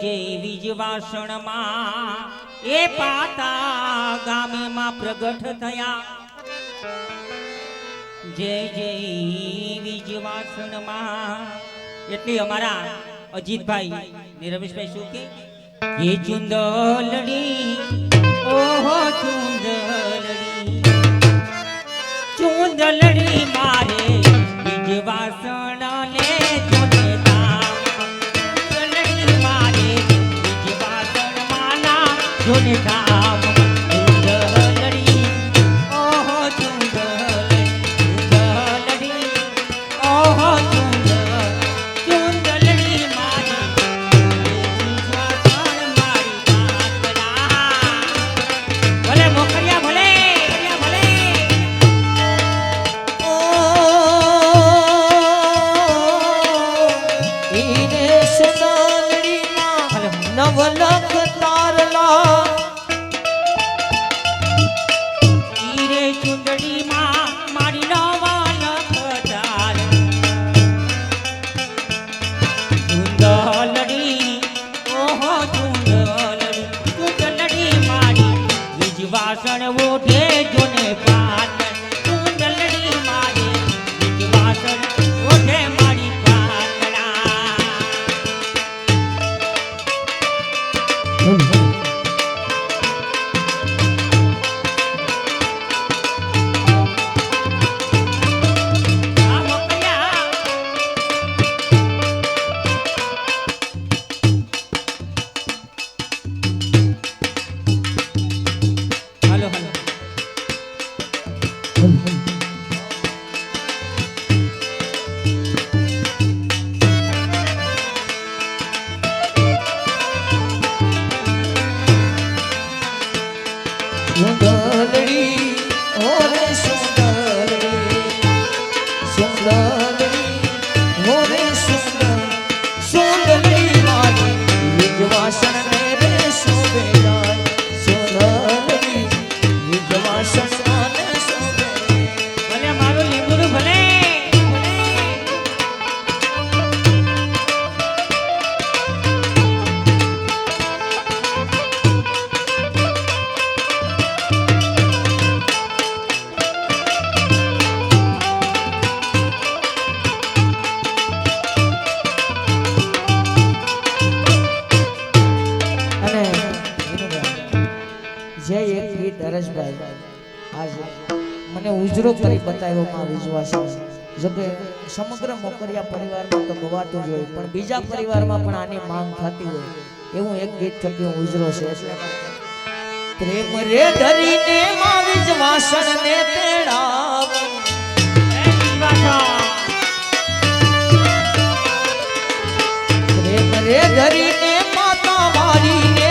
બીજ વાસણમાં એ પાતા ગામમાં પ્રગટ થયા જય જય બીજ વાસણમાં એટલે અમારા અજીતભાઈ ને રમેશભાઈ શું કે ચુંદલડી ઓહો ચુંદલડી મારે બીજ વાસણ ને જોને ધામ ચુંદલડી ઓહો ચુંદલડી ઓહો ચુંદલડી મારી વાસણ મારી પાતરા ભલે મોકરિયા ભલે ઓ ઈરે સુંદલડી માં નવલખ વાસણ ઓઢે જોને પાત ચુંદલડી મારી બીજ વાસણ ઓઢે મારી પાતળા સુંદરડી ઓરે સુંદરડી સુંદરડી ઓરે સુંદરડી મારી બીજ વાસણ ને રે શોભે જાય સુંદરડી બીજ વાસણ ને શોભે ભલે મારું લીંબુડું ભલે આજે મને ઉજરો કરી બતાવ્યો માં વિશ્વાસ જોકે સમગ્ર મોકરિયા પરિવારમાં તો ગવાતું જ હોય પણ બીજા પરિવારમાં પણ આની માંગ થતી હોય એવું એક ગીત થકી ઉજરો છે એટલે પ્રેમ રે ધરીને માં વિશ્વાસણ ને તેડાવ પ્રેમ રે ધરીને માતા મારી ને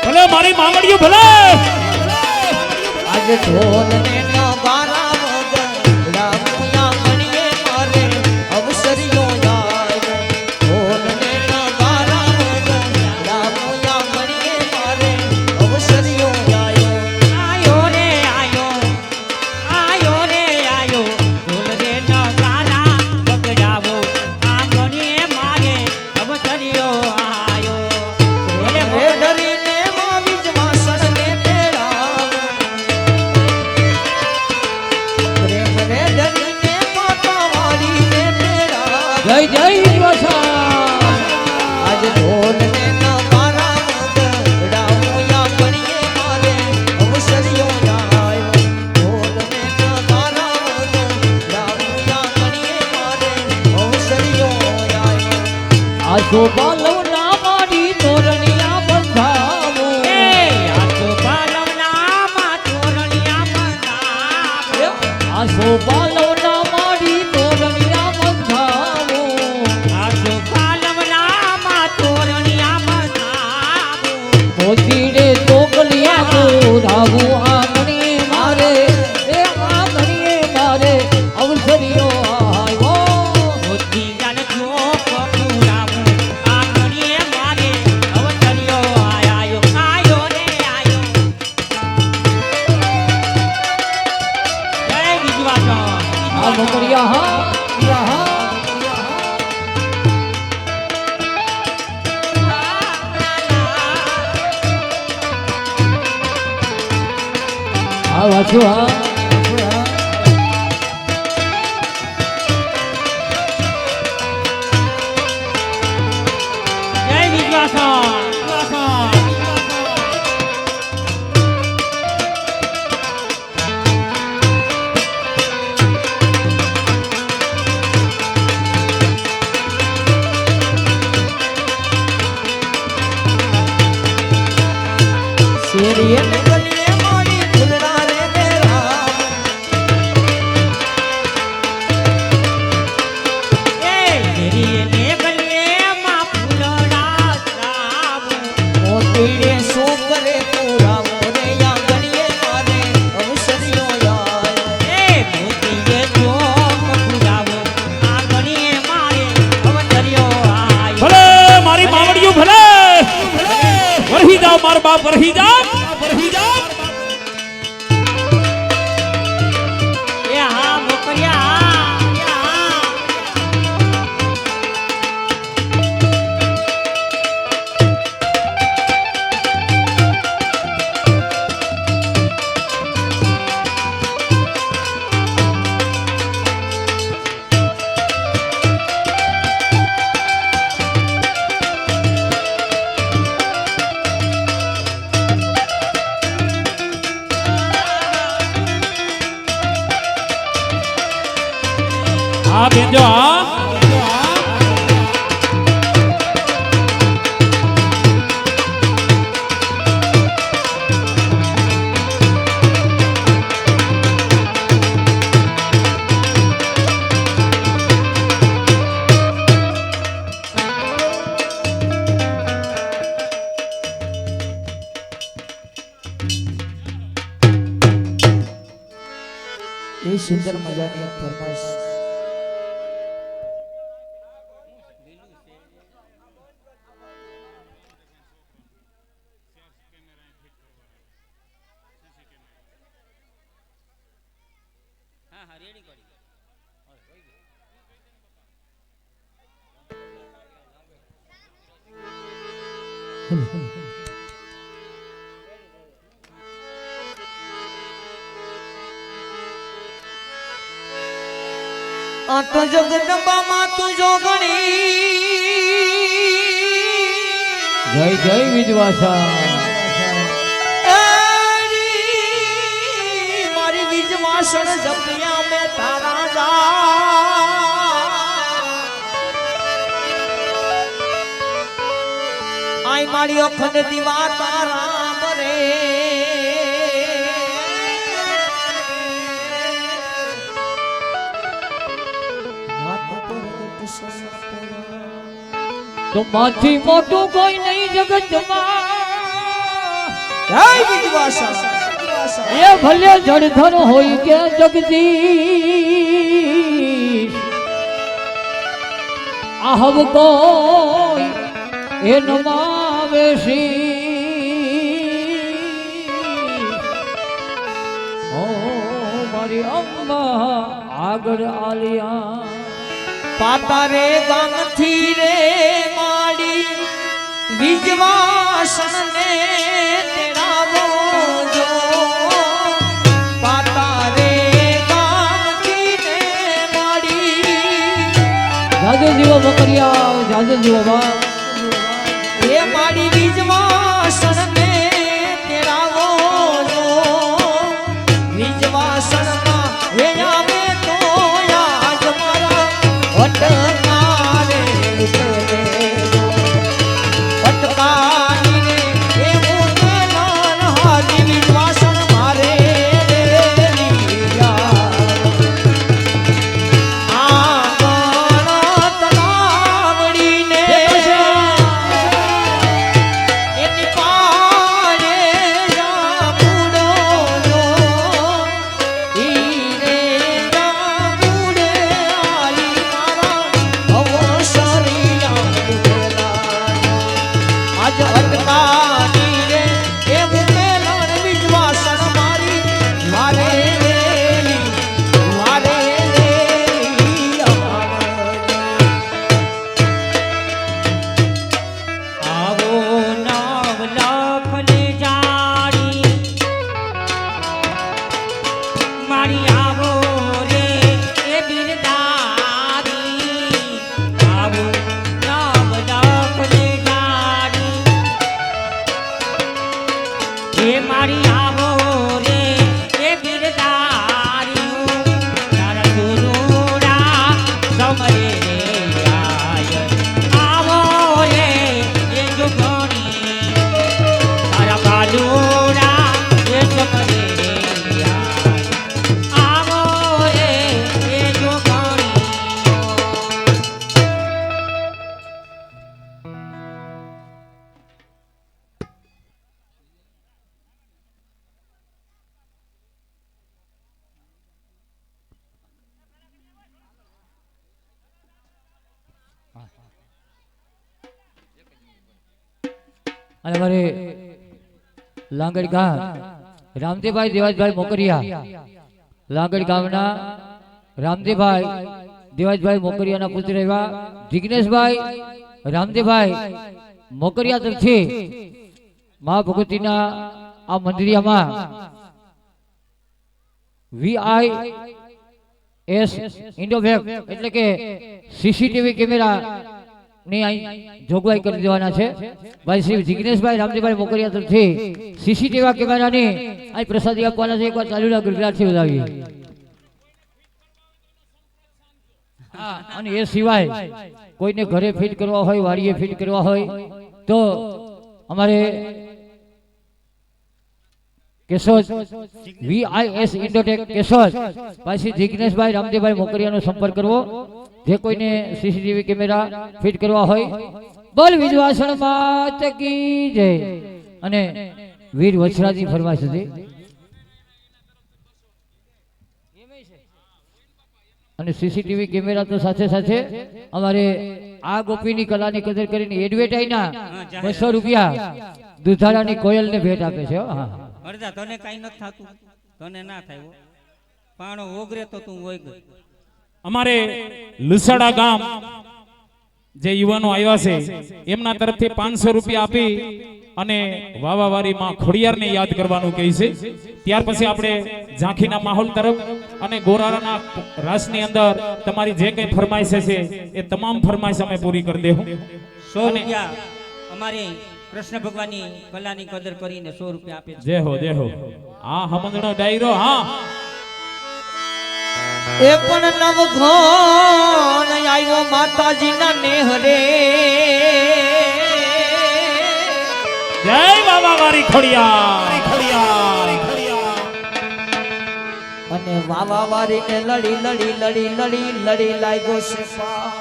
ભલે મારી માંગણીઓ ભલે આજે ઢોલ ને નગારા વગર મુયા મણીએ મારે અવસરીઓ જાય ઢોલ ને નગારા વગર મુયા મણીએ મારે અવસરીઓ જાય આયો રે આયો ઢોલ રે નગારા બગડાવો આંગણીએ મારે અવસરીઓ આયો રે ધરીને જય જય વિશ્વાસા આજ ઢોલ ને નગારા વગર મુયા મણીએ મારે અવસરીઓ જાય ઢોલ ને નગારા વગર મુયા મણીએ મારે અવસરીઓ જાય આ શોભા લવના મારી તોરણિયા બંધાવો આ શોભા લવના માં તોરણિયા બંધાવો આ શોભા લવના મારી તોરણિયા બંધાવો આ શોભા લવના માં તોરણિયા બંધાવો મોતીડે તોકલિયા ગોરાવું આંગણીએ મારે એ આંગણીએ મારે અવસરીઓ આવ્યો મોતી જાન જો પકુરાવું આંગણીએ હા વાંચો હા જય વિશ્વાસન શેરીએ ને ગલીએ મારી ફૂલડા રે દેરા એ શેરીએ ને ગલીએ માં ફૂલડા શ્રાવ મોતીડે શું કરે પૂરા મોરે યા ગલીએ મારે અવસરિયો યાર એ મોતીએ ચોક પુરાવો આ ગણીએ મારે અવતર્યો આયો ભલે મારી માવડિયું ભલે વરહી જાવ માર બાપ વરહી જાવ એ હા મોકરિયા હા બેજો હા એ સુંદર મજાની એક ફરમાઈશ હા હા રેડી કરી આ તો જગદંબામાં તું જોગણી જય જય વિજવાસા મારી બીજ વાસણ જપ્યા મેં તારા જા આઈ મારી અખંડ દીવા તારા બરે તો માથી મોટું કોઈ નહીં જગતમાં જય વિજવાસા એ ભલે જળધર હોય કે જગદીશ આહવ કોઈ એ નમાવે ઓ મારી અંબા આગળ આલિયા પાતારે ગામથી રે માડી વિજવાસન ને તેડાવો જો પાતારે ગામથી રે માડી જાદુ જીવો બકરિયા જાદુ જીવો બા એ માડી વિજવાસન ને તેડાવો જો વિજવાસન માં હે આવે તો યાદ મારા અટકારે ઉતરે અટકારી રે એવું નાન હારી વિશ્વાસન મારે આ ગણ તલાવડીને અને અમારે લાંગડ ગામ રામદેવભાઈ દેવાજભાઈ મોકરિયા, લાંગડ ગામના રામદેવભાઈ દેવાજભાઈ મોકરિયાના પુત્ર એવા જિગ્નેશભાઈ રામદેવભાઈ મોકરિયા તરફથી મા ભગવતીના આ મંદિરિયામાં VIS ઇન્ડોવેક એટલે કે સીસીટીવી કેમેરા ની જોગવાઈ કરી દેવાના છે. ભાઈ શ્રી જિગ્નેશભાઈ રામદેવભાઈ મોકરિયા તરફથી સીસીટીવી કેમેરાની અહીં પ્રસાદી આપવાના છે. એકવાર ચાલુના ગુજરાતથી વધાવીએ. અને એ સિવાય કોઈને ઘરે ફિટ કરવા હોય, વાડીએ ફિટ કરવા હોય તો અમારે કેશોદ VIS ઇન્ડોટેક કેશોદ પાછી જિગ્નેશભાઈ રામદેવભાઈ મોકરિયાનો સંપર્ક કરવો. જે કોઈને સીસીટીવી કેમેરા ફિટ કરવા હોય. બોલ વિજવાસણ માત કી જય. અને વીર વછરાજી ફરમાઈશ હતી. અને સીસીટીવી કેમેરા તો સાથે સાથે અમારે આ ગોપીની કલાની કદર કરીને એડવર્ટાઈઝના 200 રૂપિયા દુધાળાની કોયલને ભેટ આપે છે. હા મરજા તને કાઈ ન થાતું, તને ના થાય હો. પાણો ઓગરે તો તું ઓગ. અમારે લુસાડા ગામ જે યુવાનો આવ્યા છે એમના તરફથી 500 રૂપિયા આપી અને વાવાવારી માં ખોડિયારને યાદ કરવાનું કહે છે. ત્યાર પછી આપણે ઝાંખીના માહોલ તરફ અને ગોરાના રાસની અંદર તમારી જે કંઈ ફરમાઈશ છે એ તમામ ફરમાઈશ અમે પૂરી કરી દેવું. 100 રૂપિયા અમારે કૃષ્ણ ભગવાનની કલાની કદર કરીને 100 રૂપિયા આપે છે. જય હો. આ હમંદનો ડાયરો. હા એ પણ નવઘણ આવ્યો માતાજીના નેહરે. જય વાવાવારી ખોડિયાર. અને વાવાવારીને લડી લડી લડી લડી લડી લાગ્યો છે પાર.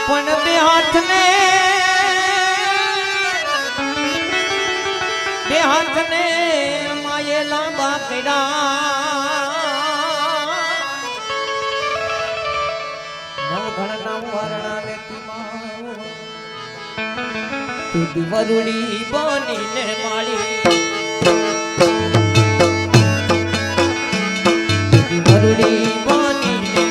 પણ બે હાથને માયે લાંબા કર્યા. નવઘણના વર્ણાને તું વરુડી બનીને માળી. વરુડી બનીને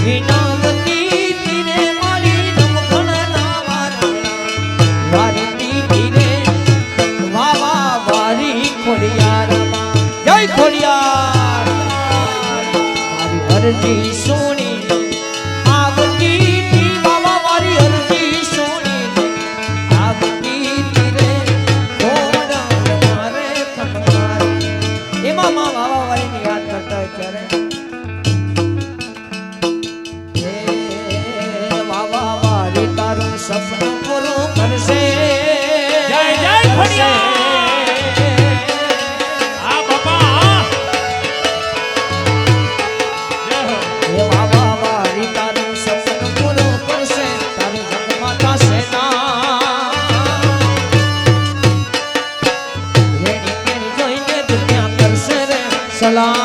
વિનાવતી તીરે માળી. નવઘણના વર્ણા વારી તીરે વાવા વારી ખોડિયારમાં. જય ખોડિયાર. મારી અરજી સુણી સપનું પૂરું કરશે. જય જય ખોડિયાર. આ બાપા જય હો. એ વાવા વારી તારું સપનું પૂરું કરશે. તારું જગમાં થશે ના. રેડી કેરી જોઈને દુનિયા કરશે રે સલામ.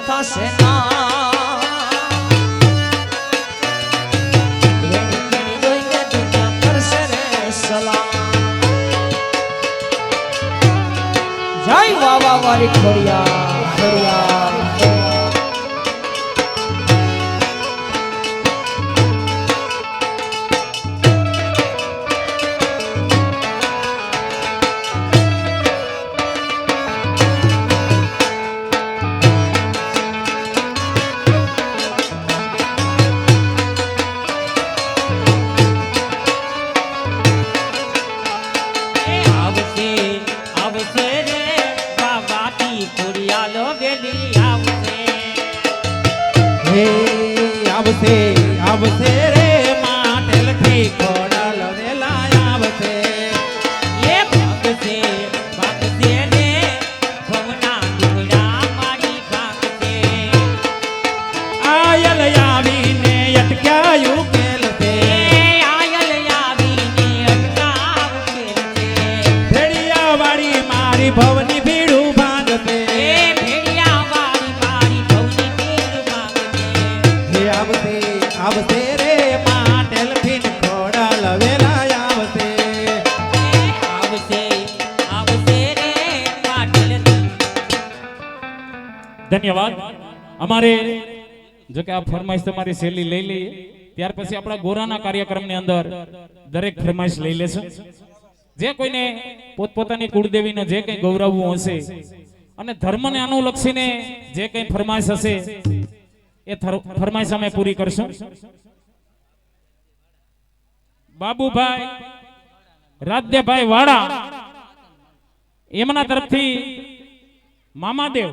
થશે ના. જોઈને દુનિયા કરશે રે સલામ. જય વાવા વારી ખોડિયાર ખોડિયાર. આવશે રે માટેલ થી ખોડા આવશે રે પાટેલ ફીન ખોડલ વેલા આવશે આવશે આવશે રે પાટલ ધન્યવાદ અમારે જો કે આ ફરમાઈશ તમારી શૈલી લઈ લઈએ ત્યાર પછી આપણા ગોરાના કાર્યક્રમની અંદર દરેક ફરમાઈશ લઈ લેશું જે કોઈને પોતપોતાની કુળદેવીને જે કંઈ ગૌરવવું હશે અને ધર્મને અનુલક્ષીને જે કંઈ ફરમાઈશ હશે એ ફરમાઈશ અમે પૂરી કરશું બાબુભાઈ રાજ્યભાઈ વાડા એમના તરફથી મામાદેવ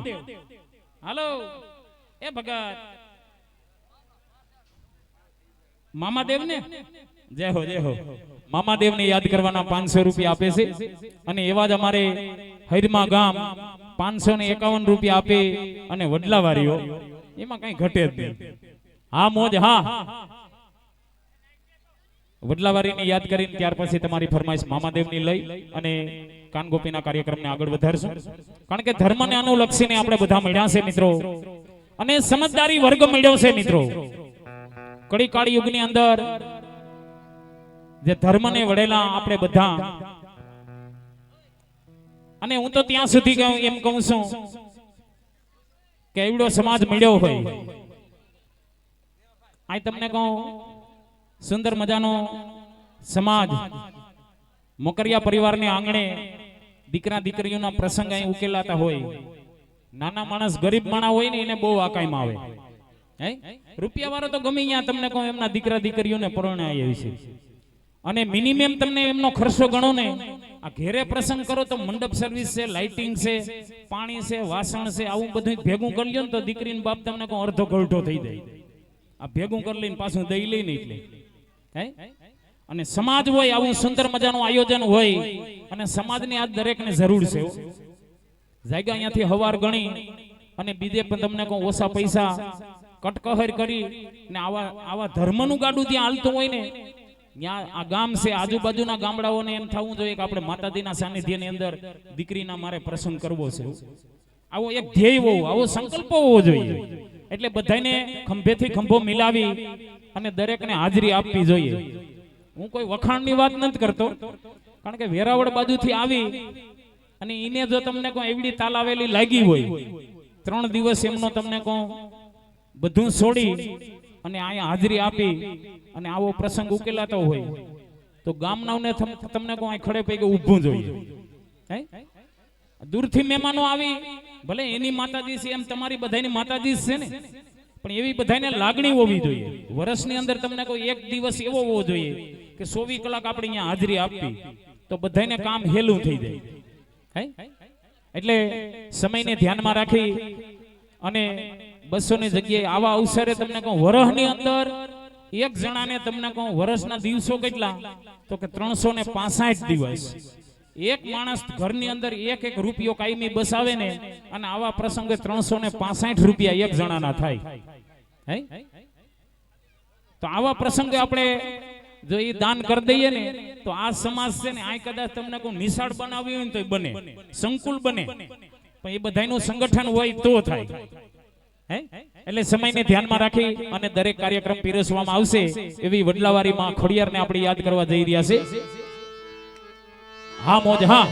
હાલો એ ભગત મામાદેવ ને જય હો મામાદેવ ને યાદ કરવાના 500 રૂપિયા આપે છે અને એવા જ અમારે હૈરમાં ગામ 551 રૂપિયા આપે અને વડલાવારીઓ એમાં કઈ ઘટે જ નહીં હા મોજ હા વડલાવારીને યાદ કરીને ત્યાર પછી તમારી ફરમાઈશ મામાદેવની લઈ અને કાનગોપીના કાર્યક્રમને આગળ વધારશું કારણ કે ધર્મને અનુલક્ષીને આપણે બધા મળ્યા છે મિત્રો અને સમજદારી વર્ગ મળ્યો છે મિત્રો કડી કાળી યુગની અંદર જે ધર્મને વડેલા આપણે બધા અને હું તો ત્યાં સુધી એમ કહું છું કે એવડો સમાજ મળ્યો હોય આ તમને કહું સુંદર મજાનો સમાજ મોકરિયા પરિવારને આંગણે દીકરા દીકરીઓના પ્રસંગ અહીં ઉકેલાતા હોય નાના માણસ ગરીબ માણસ હોય ને એને બહુ આકાયમાં આવે હે રૂપિયા વાળો તો ગમે ત્યાં તમને કહું એમના દીકરા દીકરીઓને પરણાય છે અને મિનિમમ તમને એમનો ખર્ચો ગણો ને આ ઘેરે પ્રસંગ કરો તો મંડપ સર્વિસ છે લાઇટિંગ છે પાણી છે વાસણ છે આવું બધું ભેગું કરી લ્યો ને તો દીકરીનો બાપ તમને કહું અડધો ગળઢો થઈ જાય આ ભેગું કરી લઈને પાછું દઈ લઈને એટલે હે અને સમાજ હોય આવું સુંદર મજાનું આયોજન હોય અને સમાજની આ દરેકને જરૂર છે જાયગા અહીંયાથી હવાર ગણી અને બીજે પણ તમને કહું ઓછા પૈસા કટકહર કરી ને આવા ધર્મનું ગાડું ત્યાં હાલતું હોય ને ત્યાં આ ગામ છે આજુબાજુના ગામડાઓને એમ થવું જોઈએ કે આપણે માતાજીના સાનિધ્યની અંદર દીકરીના મારે પ્રસંગ કરવો છે આવો એક ધ્યેય હોવો આવો સંકલ્પ હોવો જોઈએ એટલે બધાને ખંભેથી ખંભો મિલાવી અને દરેકને હાજરી આપવી જોઈએ હું કોઈ વખાણની વાત નથી કરતો કારણ કે વેરાવળ બાજુથી આવી અને ઈને જો તમને કોઈ એવડી તાલાવેલી લાગી હોય 3 દિવસ એમનો તમને કહું બધું છોડી અને અહીંયા હાજરી આપી અને આવો પ્રસંગ ઉકેલાતો હોય તો ગામનાઓને તમને કહું અહીં ખડે પૈકી ઊભું જોઈએ હે દૂરથી મહેમાનો આવી ભલે એની માતાજી છે એમ તમારી બધાની માતાજી છે ને પણ એવી બધાને લાગણી હોવી જોઈએ વર્ષની અંદર તમને કોઈ એક દિવસ એવો હોવો જોઈએ કે 24 કલાક આપણે અહીંયા હાજરી આપવી તો બધાને કામ હેલું થઈ જાય હે એટલે સમયને ધ્યાનમાં રાખી અને 200 ની જગ્યાએ આવા અવસરે તમને કહું વર્ષની અંદર એક જણાને તમને કહું વર્ષના દિવસો કેટલા તો કે 365 દિવસ એક માણસ ઘરની અંદર એક રૂપિયો કાયમી બસાવે ને અને આવા પ્રસંગે 365 રૂપિયા એક જણાના થાય હે તો આવા પ્રસંગે આપણે જો એ દાન કરી દઈએ ને તો આ સમાજ છે ને આ કદાચ તમને કોઈ નિશાળ બનાવી હોય ને તો બને સંકુલ બને પણ એ બધાનું સંગઠન હોય તો થાય હે એટલે સમયને ધ્યાનમાં રાખી અને દરેક કાર્યક્રમ પીરસવામાં આવશે એવી વડલાવારી માં ખોડિયારને આપણે યાદ કરવા જઈ રહ્યા છે હા મોજ હા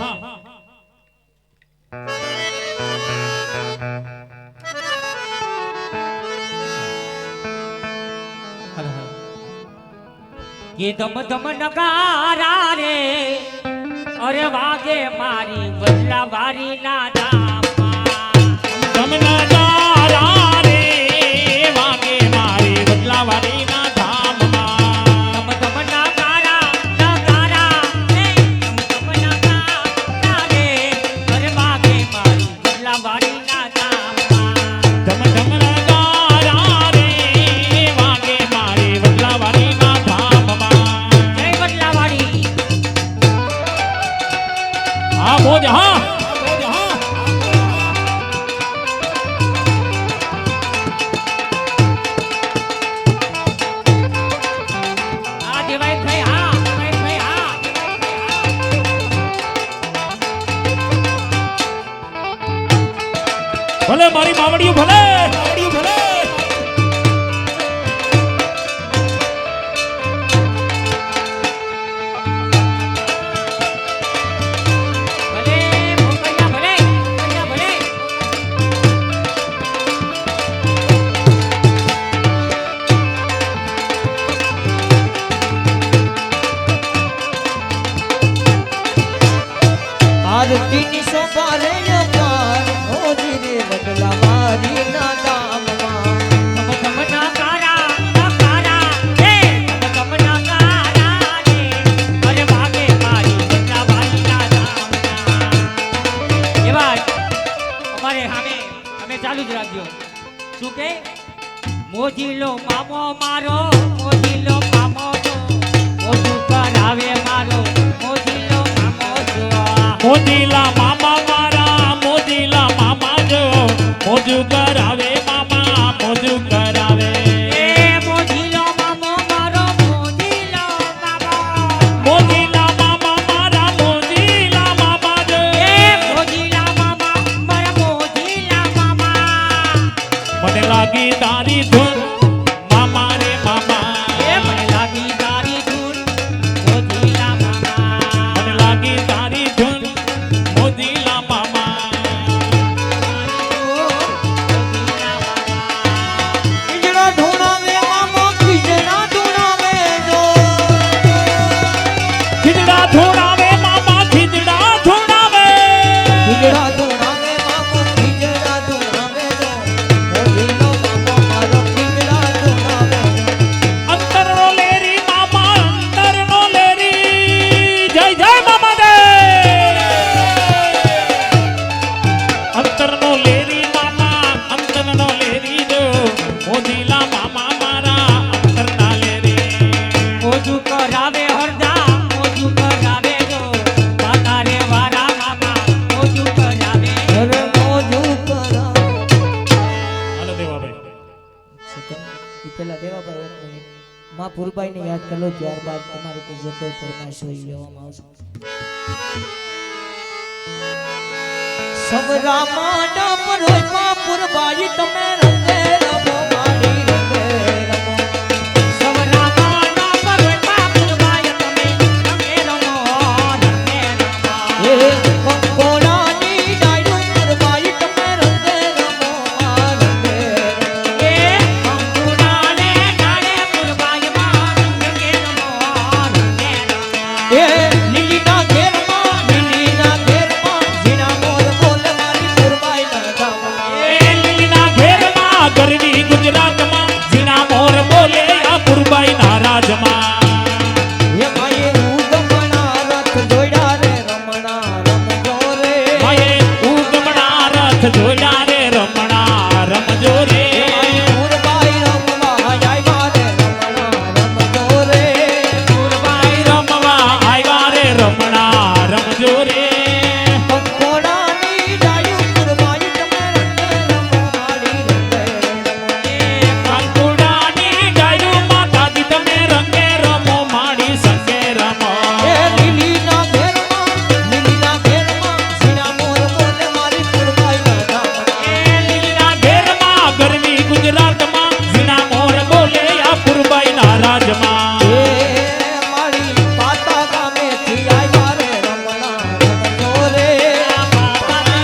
કે ધમ ધમ નગારા રે અરે વાગે મારી વડલાવારી ના ધામમાં ધમ નગારા રે વાગે મારી વડલાવારી ના ધામમાં ધમ ધમ નગારા રે ધમ નગારા રે અરે વાગે મારી વડલાવારી ના ધામમાં ધમ ધમ નગારા રે વાગે મારી વડલાવારી ના મોજ હા ભલે મારી માવડીઓ ભલે આરતીની શોભા રે અપાર મોજી રે વડલા મારી ના ધામમાં ધમ ધમ નકારા નકારા હે ધમ ધમ નકારા રે અરે ભાગે મારી વડલાભાઈ ના ધામના એવા અમારે સામે અમે ચાલુ જ રાખજો શું કે મોજીલો મામો મારો મોજીલો મામો જો મોજું કરાવે મારો મોજીલો મામો જો મોજીલા મામા મારા મોજીલા મામા જો મોજુ કરાવે મામા મોજુ કરાવે એ મોજીલો મામો મારો મોજીલો મામો મોજીલા મામા મારા મોજીલા મામા જો એ મોજીલા મામા મારા મોજીલા મામા મને લાગી તારી ધૂન મામા રે મામા એ મને લાગી તારી ધૂન મોજીલા મામા મને લાગી તારી ધૂન મોજીલા મામા ખીજડા ધૂણાવે મામો ખીજડા ધૂણાવે જો ખીજડા ધૂણાવે મામા ખીજડા ધૂણાવે ખીજડા ધૂણાવે મામો ખીજડા ધૂણાવે જો મોજીલો મામો મારો ખીજડા ધૂણાવે અંતરનો લેરી મામા અંતરનો લેરી જય જય મામા દે અંતરનો લેરી મામા અંતરનો લેરી જો મોજીલા મામા મારા અંતરના લેરી મોજું કરાવે હરદા મોજું કરાવે જો માતા રે વારા મામા મોજું કરાવે અરે મોજું કરા હાલો દેવાભાઈ ઈ પેલા દેવાભાઈ એક મિનિટ માં પુરબાઈને યાદ કરી લો ત્યારબાદ તમારી કોઈ જે કોઈ ફરમાઈશ હોય એ લેવામાં આવશે સવરા માડા પર હોય માં પુરબાઈ તમે રંગે રમો મારી રંગે રમો સવરા માના પર બાપુરબાઈ તમે રમે રમો રમે રમો એ કંકોડાની ડાળું પુરબાઈ તમે રંગે રમો માં રંગે રમો એ અંકુડાને ડાળે પુરબાઈ માં રંગે રમો રમે રમો એ લીલીના ઘેરમાં ઝીણા મોર બોલે મારી પુરબાઈ ના ધામમાં એ લીલીના ઘેરમાં ગરવી ગુજરાતમાં ઝીણા મોર બોલે આ પુરબાઈ ના રાજમાં એ માયે ઉગમણા રથ જોડ્યા રે રમણા રમજો રે માયે ઉગમણા રથ જોયા રે રમણા રમજો રે એ માયે પુરબાઈ રમવા આવ્યા રે રમણા રમજો રે પુરબાઈ રમવા આવ્યા રે રમણા રમજો રે કંકોડાની ડાળું પુરબાઈ તમે રંગે રમો મારી રંગે રમો કંકુડાની ડાળું માતાજી તમે રંગે રમો માડી સંગે રમો એ લીલીના ઘેરમાં ઝીણા મોર બોલે મારી પુરબાઈ ના ધામમાં એ લીલીના ઘેરમાં ગરવી ગુજરાતમાં ઝીણા મોર બોલે આ પુરબાઈ ના રાજમાં એ મારી પાતા ગામેથી આવ્યા રે રમણા રમજો રે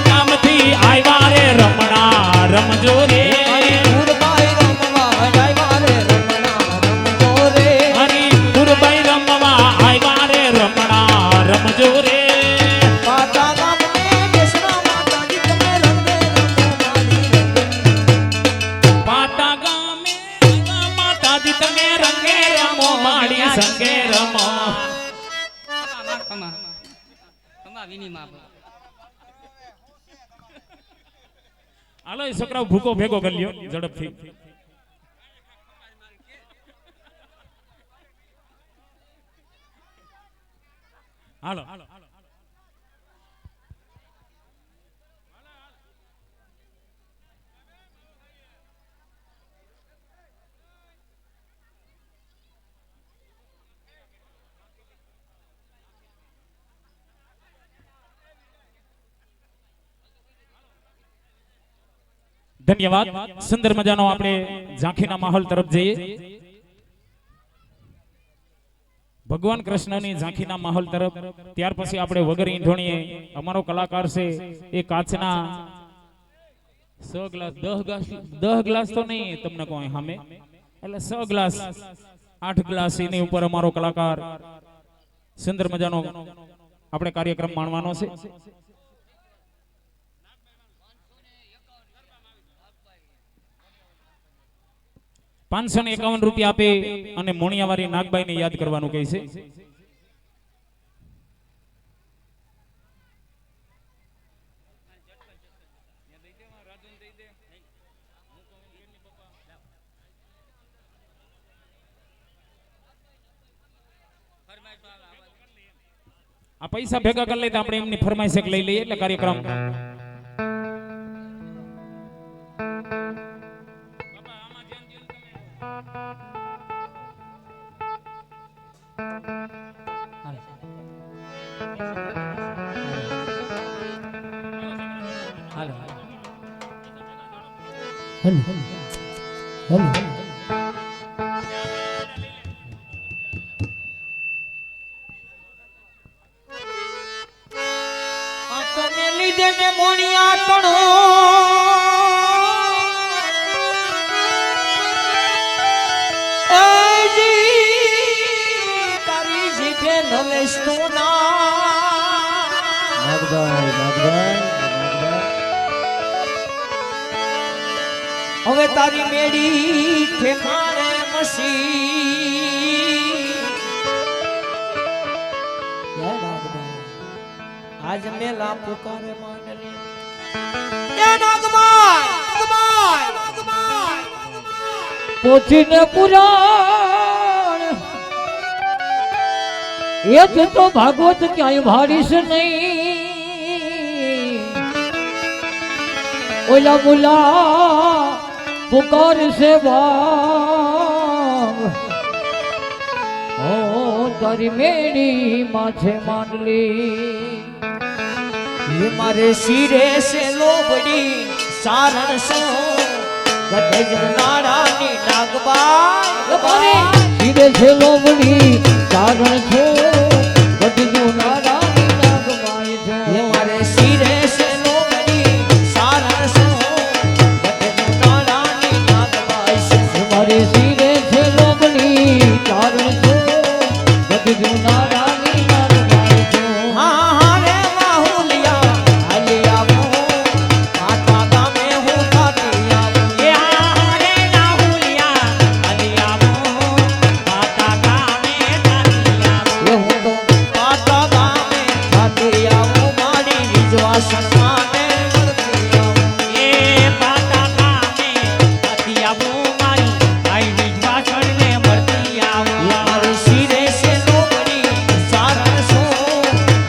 ગામથી આવ્યા રે રમણા રમજો રે પુરબાઈ રમવા આવ્યા રે રમણા રમજો રે હરિપુરભાઈ રમવા આવ્યા રે રમણા રમજો રે પાતા ગામને બેસણા માતાજી તમે રંગે રમો મારી રંગે પાટા ગામે માતાજી તમે રંગે રમો માડી સંગે રમો ખમા ખમા વિની માં હાલો એ છોકરાઓ ભૂકો ભેગો કરી લ્યો ઝડપથી હાલો ધન્યવાદ સુંદર મજાનો આપણે ઝાંખીના માહોલ તરફ જઈએ ભગવાન કૃષ્ણની ઝાંખીના માહોલ તરફ ત્યાર પછી આપણે વગર ઈંધોણીએ અમારો કલાકાર છે એ કાચના 100 ગ્લાસ 10 ગ્લાસ તો નહીં તમને કોઈ સામે એટલે 100 ગ્લાસ 8 ગ્લાસ એની ઉપર અમારો કલાકાર સુંદર મજાનો આપણે કાર્યક્રમ માણવાનો છે ₹551 આપી અને મોણિયાવાળી નાગબાઈને યાદ કરવાનું કહે છે. આ પૈસા ભેગા કરી લઈએ તો આપણે એમની ફરમાઈશ એક લઈ લઈએ એટલે કાર્યક્રમ તમે લીધે ને મોણિયા તણો તારી જીભે નલેશ તું હવે તારી મેડી ઠેકાણે મસી આજ મેલા પુકારે માંડલી એ નાગમાય પોચીને પુરાણ એ જ તો ભાગવત ક્યાંય ભાડીશ નહીં ઓલા મુલા પુકાર છે ભાગ ઓ તારી મેળી માથે માંડલી ये मारे सिरे से लोबड़ी सारण सो गदज नारानी नागबाई મારે ધીરે છે લોબડી કારણ છો બધું નારાની નાગમાય છે ये मारे सिरे से लोबड़ी सारण सो गदज नारानी नागबाई से મારે ધીરે છે લોબડી કારણ છો બધું નારાની નાગમાય છે हाँ हाँ रे बाहुलिया हलिया वो माता गामे हूँ काटिया ये हाँ रे बाहुलिया हलिया वो माता गामे काटिया એ હું તો माता गामे काटिया वो मारी विश्वास माने वर्तिया ये माता गामे काटिया वो मारी आई विश्वास ने वर्तिया ये मारे सिरे से लोबड़ी सारण सो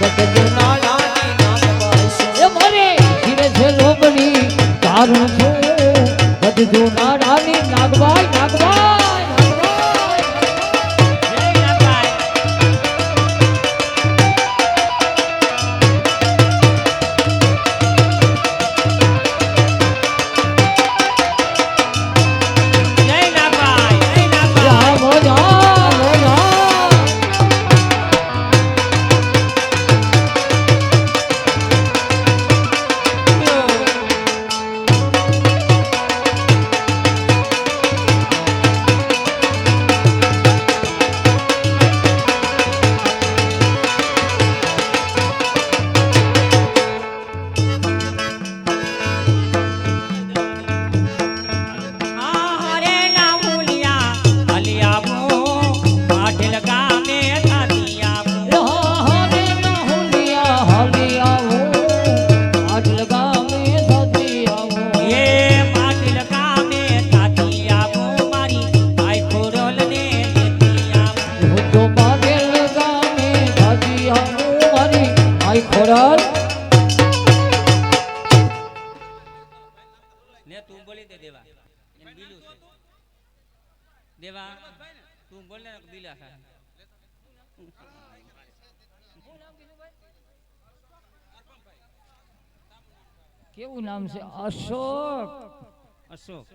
गदज नारानी नागबाई से એ મારે ધીરે છે લોબડી કારણ છો બધું નારાની નાગબાઈ નાગબાઈ ખોરાલ ને તું બોલી દે દેવા એને બીલું છે દેવા તું બોલ ને બીલા છે કેવું નામ છે અશોક અશોક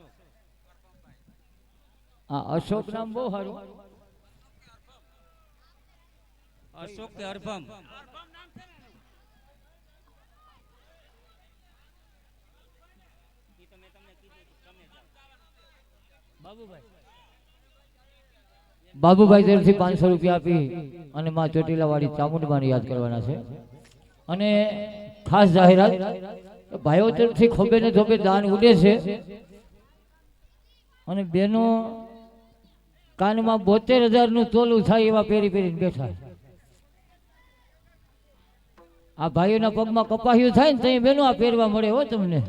આ અશોક નામ બહુ સારું અશોક કે હરભમ બાબુભાઈ તરફથી 500 રૂપિયા આપી અને માં ચોટીલા વાળી ચામુંડમાને યાદ કરવાના છે અને ખાસ જાહેરાત ભાઈઓ તરફથી ખોબે ને ધોબે દાન ઉડે છે અને બહેનો કાનમાં 72,000 તોલું થાય એવા પહેરી પહેરીને બેઠા. આ ભાઈઓના પગમાં કપાહ્યું થાય ને તો બેનો આ પહેરવા મળે હો તમને.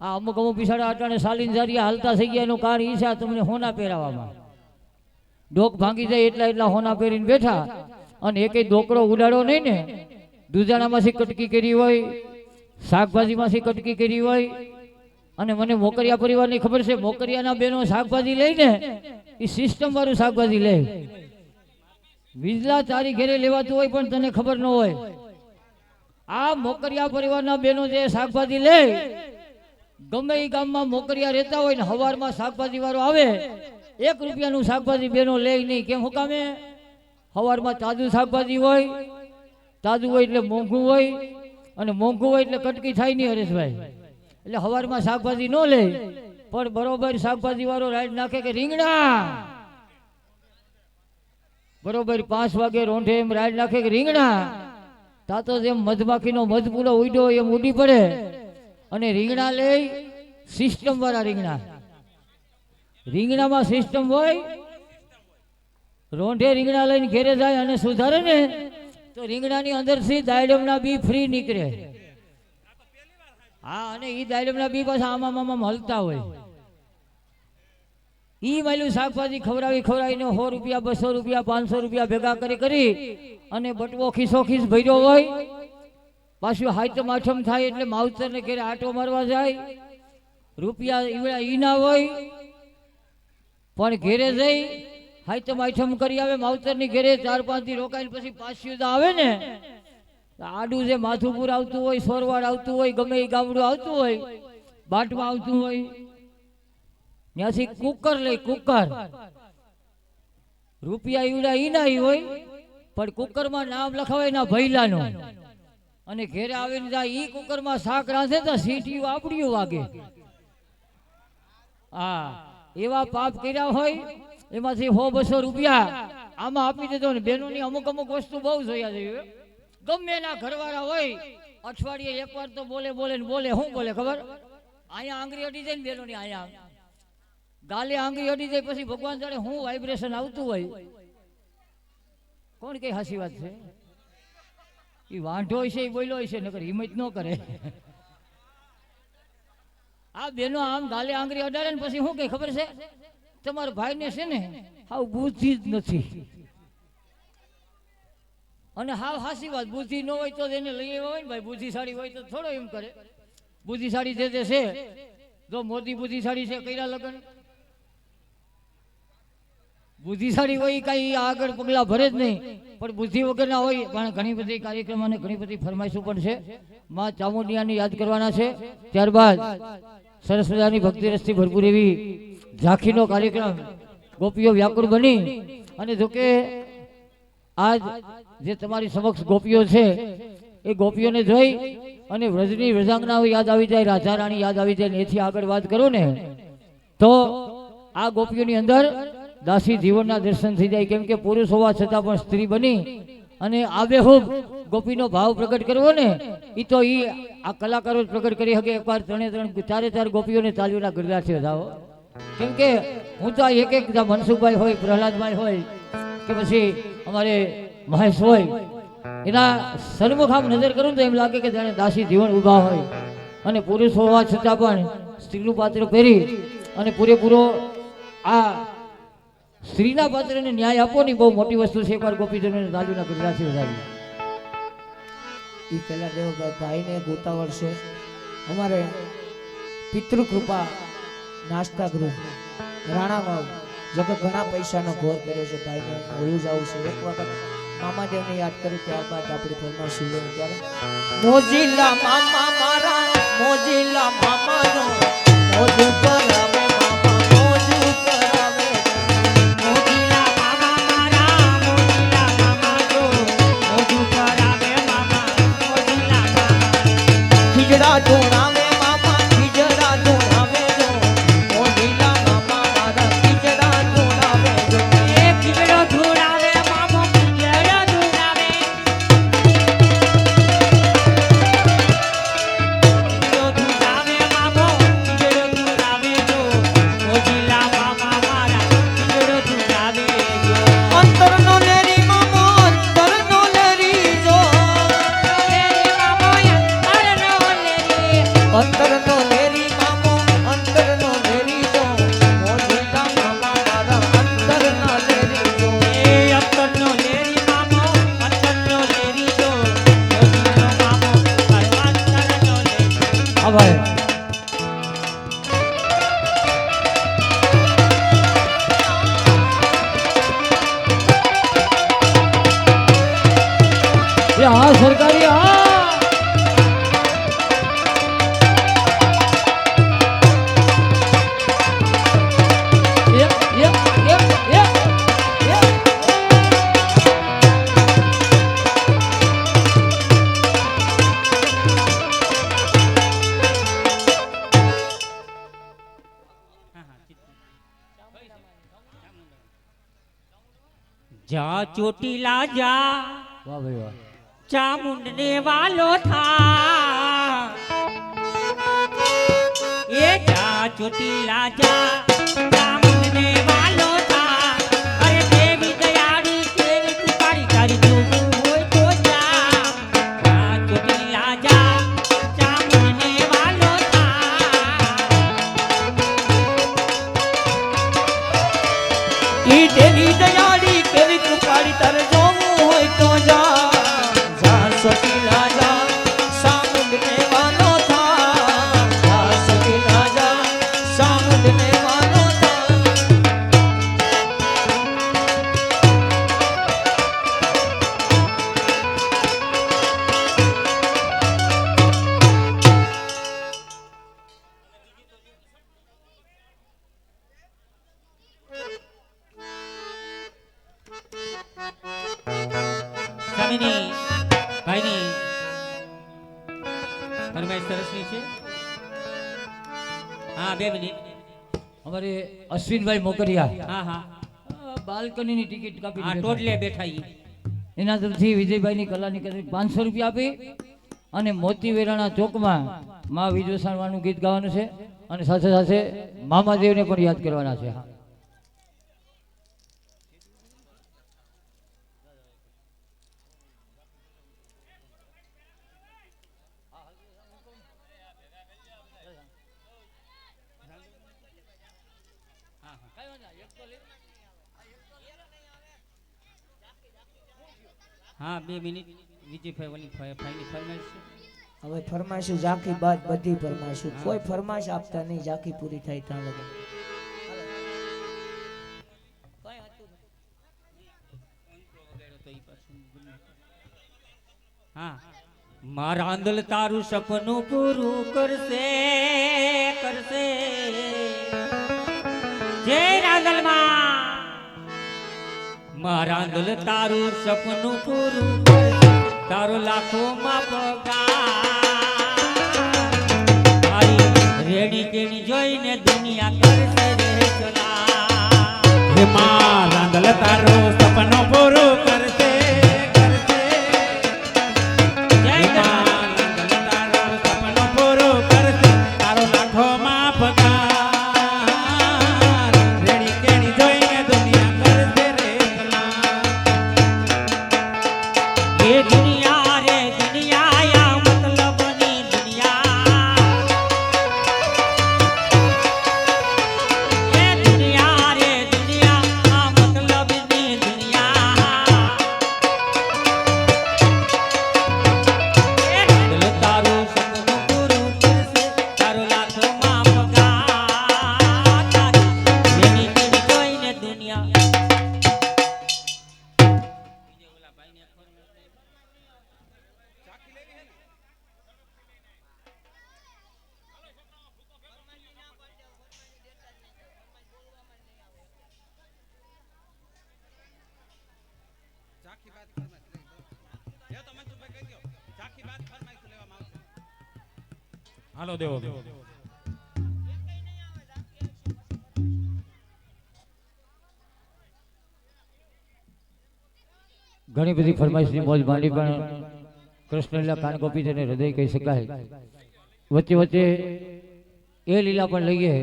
આ અમુક બિસાડા અટાણે સાલીન જારિયા હાલતા થઈ ગયા એનું કારણ ઈ છે આ તમને હોના પહેરાવામાં. ડોક ભાંગી જાય એટલા હોના પહેરીને બેઠા અને એકેય ડોકડો ઉડાડો નહીં ને. દૂધાણામાંથી કટકી કરી હોય, શાકભાજીમાંથી કટકી કરી હોય. અને મને મોકરિયા પરિવારની ખબર છે, મોકરિયાના બેનો શાકભાજી લઈને એ સિસ્ટમ વાળું શાકભાજી લે. વિજલા તારી ઘેરે લેવાતું હોય પણ તને ખબર ન હોય. આ મોકરિયા પરિવારના બેનો જે શાકભાજી લે, ગમે એ ગામમાં મોકરિયા રહેતા હોય ને હવારમાં શાકભાજી વાળો આવે, 1 રૂપિયાનું શાકભાજી બેનો લે નહીં. કેમ હું કામે? હવારમાં તાજું શાકભાજી હોય, તાજું હોય એટલે મોંઘું હોય, અને મોંઘું હોય એટલે કટકી થાય નહીં હરેશભાઈ. એટલે હવારમાં શાકભાજી ન લે, પણ બરોબર શાકભાજી વાળો રાઈડ નાખે કે રીંગણા, બરોબર 5 વાગે રોંઢે એમ રાઈડ નાખે કે રીંગણા. તાતો જેમ મધમાખીનો મધ પૂરો ઉડ્યો એમ ઉડી પડે અને રીંગણા લે. સિસ્ટમ વાળા રીંગણા, રીંગણામાં સિસ્ટમ હોય. રોંઢે રીંગણા લઈને ઘેરે જાય અને સુધારે ને તો રીંગણાની અંદરથી દાયડમના બી ફ્રી નીકળે. હા, અને ઈ દાયડમના બી પાછા આમાં હલતા હોય. ઈ માયલું શાકભાજી ખવડાવીને 100 રૂપિયા, 200 રૂપિયા, 500 રૂપિયા ભેગા કરી અને બટવો ખીસો ખીસ ભર્યો હોય. પાછું હાઈતમ આઠમ થાય એટલે માવતર ને ઘેરે આટો મારવા જાય. રૂપિયા ઈવડા ઈ ના હોય પણ ઘેરે જઈ હાઈતમ આઠમ કરી આવે. માવતર ની ઘેરે 4-5 દી રોકાઈને પછી પાછું આવે ને, આડું જે માથુપુર આવતું હોય, સોરવાડ આવતું હોય, ગમે એ ગામડું આવતું હોય, બાટમાં આવતું હોય, ત્યાંથી કુકર લઈ. કુકર રૂપિયા ઈવડા ઈ ના હોય પણ કુકરમાં નામ લખાવાય ના ભૈલાનું. અને ઘેરે આવીને જાય ઈ કુકરમાં શાક રાંધે તો સીટીયું આપડીયું વાગે. હા, એવા પાપ કર્યા હોય એમાંથી 100-200 રૂપિયા આમાં આપી દેતો ને. બહેનોની અમુક વસ્તુ બહુ જોયા જોઈએ. ગમે ના ઘરવાળા હોય, અઠવાડિયે એકવાર તો બોલે ને બોલે. શું બોલે ખબર? અહીંયા આંગળી અડી જાય ને બહેનોની, અહીંયા ગાલે આંગળી અડી જાય પછી ભગવાન જાણે હું વાઇબ્રેશન આવતું હોય. કોણ કઈ હાસી વાત છે? એ વાંઢો છે, એ બોલ્યો છે, નકર હિંમત ન કરે. આ બેનો આમ ગાલે આંગળી અડાડે ને પછી શું કઈ ખબર છે? તમારા ભાઈને છે ને હાવ બુદ્ધિ જ નથી. અને હાવ હાસી વાત, બુદ્ધિ ન હોય તો એને લઈ આવ્યા હોય ને ભાઈ. બુદ્ધિશાળી હોય તો થોડો એમ કરે. બુદ્ધિશાળી જે છે, જો મોદી બુદ્ધિશાળી છે, કર્યા લગન. બુદ્ધિશાળી હોય કઈ આગળ પગલા ભરે જ નહીં, પણ બુદ્ધિ વગરના હોય. પણ ઘણી બધી કાર્યક્રમ અને ઘણી બધી ફરમાઈશો પણ છે. માં ચામુંડિયાની યાદ કરવાના છે. ત્યારબાદ સરસ મજાની ભક્તિ રસથી ભરપૂર એવી ઝાંખીનો કાર્યક્રમ. ગોપીઓ વ્યાકુળ બની અને જોકે આજ જે તમારી સમક્ષ ગોપીઓ છે એ ગોપીઓને જોઈ અને વ્રજની વ્રજાંગનાઓ યાદ આવી જાય, રાજા રાણી યાદ આવી જાય. એથી આગળ વાત કરું ને તો આ ગોપીઓની અંદર દાસી જીવનના દર્શન થઈ જાય. કેમ કે પુરુષ હોવા છતાં પણ સ્ત્રી બની અને આબેહૂબ ગોપીનો ભાવ પ્રગટ કરવો ને એ તો આ કલાકારો જ પ્રગટ કરી શકે. એકવાર 3-4 ગોપીઓને તાલીઓના ગરદાથી વધાવો. કેમ કે હું તો એક મનસુખભાઈ હોય, પ્રહલાદભાઈ હોય કે પછી અમારે મહેશ હોય, એના સન્મુખ આમ નજર કરું તો એમ લાગે કે જાણે દાસી જીવન ઊભા હોય અને પુરુષ હોવા છતાં પણ સ્ત્રીનું પાત્ર પહેરી અને પૂરેપૂરો આ સ્ત્રીના પાત્રને ન્યાય આપવો ની બહુ મોટી વસ્તુ છે. એકવાર ગોપીજનોને તાલીઓના ગરદાથી વધાવી. એ પેલા દેવભાઈ ભાઈને ગોતાવળ છે. અમારે પિતૃકૃપા નાસ્તા ગૃહ રાણાવાવ, જો કે ઘણા પૈસાનો ઘોર કર્યો છે ભાઈને. હોયું જવું છે. એક વખત મામાદેવને યાદ કરી ત્યારબાદ આપણી ફરમાઈશ છે. ત્યારે મોજીલા મામા મારા, મોજીલા મામાનો મોજ કરાવે મામા, મોજ કરાવે. મોજીલા મામા મારા, મોજીલા મામા જો મોજુ કરાવે મામા, મોજીલા મામા. ખીજડા ઢોળાવે મામા, ખીજડા ઢોળાવે જો. મોજીલા મામા મારા, ખીજડા ઢોળાવે જો. એ ખીજડો ધોળાવે મામો, ખીજડો ધોળાવે. ખીજડો ધોળાવે મામો, ખીજડો ધોળાવે જો. હા સરકારી હા yup yup yup yup yup જા ચોટીલા જા વાહ ભાઈ વાહ ચામુંડ ને વાલો થા એ જા ચોટીલા જા ચામુંડ ને વાલો થા અરે દેવી દયાળી તેરી કૃપાળી તારી જોવું હોય તો જા જા ચોટીલા જા ચામુંડ ને વાલો થા ઈ દેવી દયાળી તેરી કૃપાળી તારે જોવું હોય તો જા જા ચોટીલા જા ચામુંડ ને વાલો થા જા ચોટીલા જા ચામુંડ ને વાલો થા સ્વામીની ભાઈની ફરમાઈશ સરસની છે હા 2 મિનિટ અમારે અશ્વિનભાઈ મોકરિયા હા હા બાલ્કનીની ટિકિટ કાપી હા ટોડલે બેઠા ઈ એના તરફથી વિજયભાઈની કલાની કદરી 500 રૂપિયા આપી અને મોતી વેરાણા ચોકમાં મા વિજયસાણવાનું ગીત ગાવાનું છે અને સાથે સાથે મામાદેવને પણ યાદ કરવાના છે હા હા 2 મિનિટ વિજયભાઈ ભાઈની ફરમાઈશ છે હવે ફરમાઈશું ઝાંખી બાદ બધી ફરમાઈશું કોઈ ફરમાઈશ આપતા નહીં ઝાંખી પૂરી થાય ત્યાં લગન હા મારા આંદલ તારું સપનું પૂરું કરશે કરશે જય રાંદલમાં મારા આંદલ તારું સપનું પૂરું કરશે તારો લાખોમાં પગાર મારી રેડી કેણી જોઈને દુનિયા કરશે રે સલાહ હે માં રાંદલ તારો સપનો પૂરો કરશે કરશે જય હે માં રાંદલ તારો સપનો પૂરો કરશે તારો લાખોમાં પગાર રેડી કેણી જોઈને દુનિયા કરશે રે કલા ये दुनिया रे दुनिया या मतलबनी दुनिया ये दुनिया रे दुनिया आ मतलबनी दुनिया ये दिल ताરું સપનું પૂરું કરશે તારો લાખો માં પગાર તારી એની કેની જોઈને દુનિયા હાલો દેવો દેવો ઘણી બધી ફરમાઈશની મોજ માંડી પણ કૃષ્ણલીલા કાન ગોપી તેને હૃદય કહી શકાય વચ્ચે વચ્ચે એ લીલા પણ લઈએ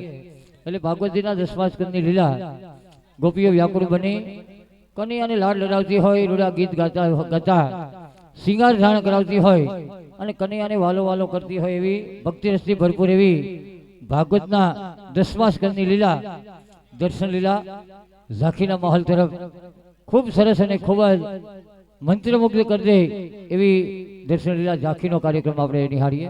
એટલે ભાગવતજીના 10મા સ્કંદની લીલા ગોપીઓ વ્યાકુળ બની કનૈયાને લાડ લડાવતી હોય રૂડા ગીત ગાતા શિંગાર ધારણ કરાવતી હોય અને કનૈયાને વાલો વાલો કરતી હોય એવી ભક્તિ રસથી ભરપૂર એવી ભાગવતના 10મા સ્કંદની લીલા દર્શન લીલા ઝાંખીના મહલ તરફ ખૂબ સરસ અને ખૂબ જ મંત્રમુગ્ધ કરી દે એવી દર્શન લીલા ઝાંખીનો કાર્યક્રમ આપણે નિહાળીએ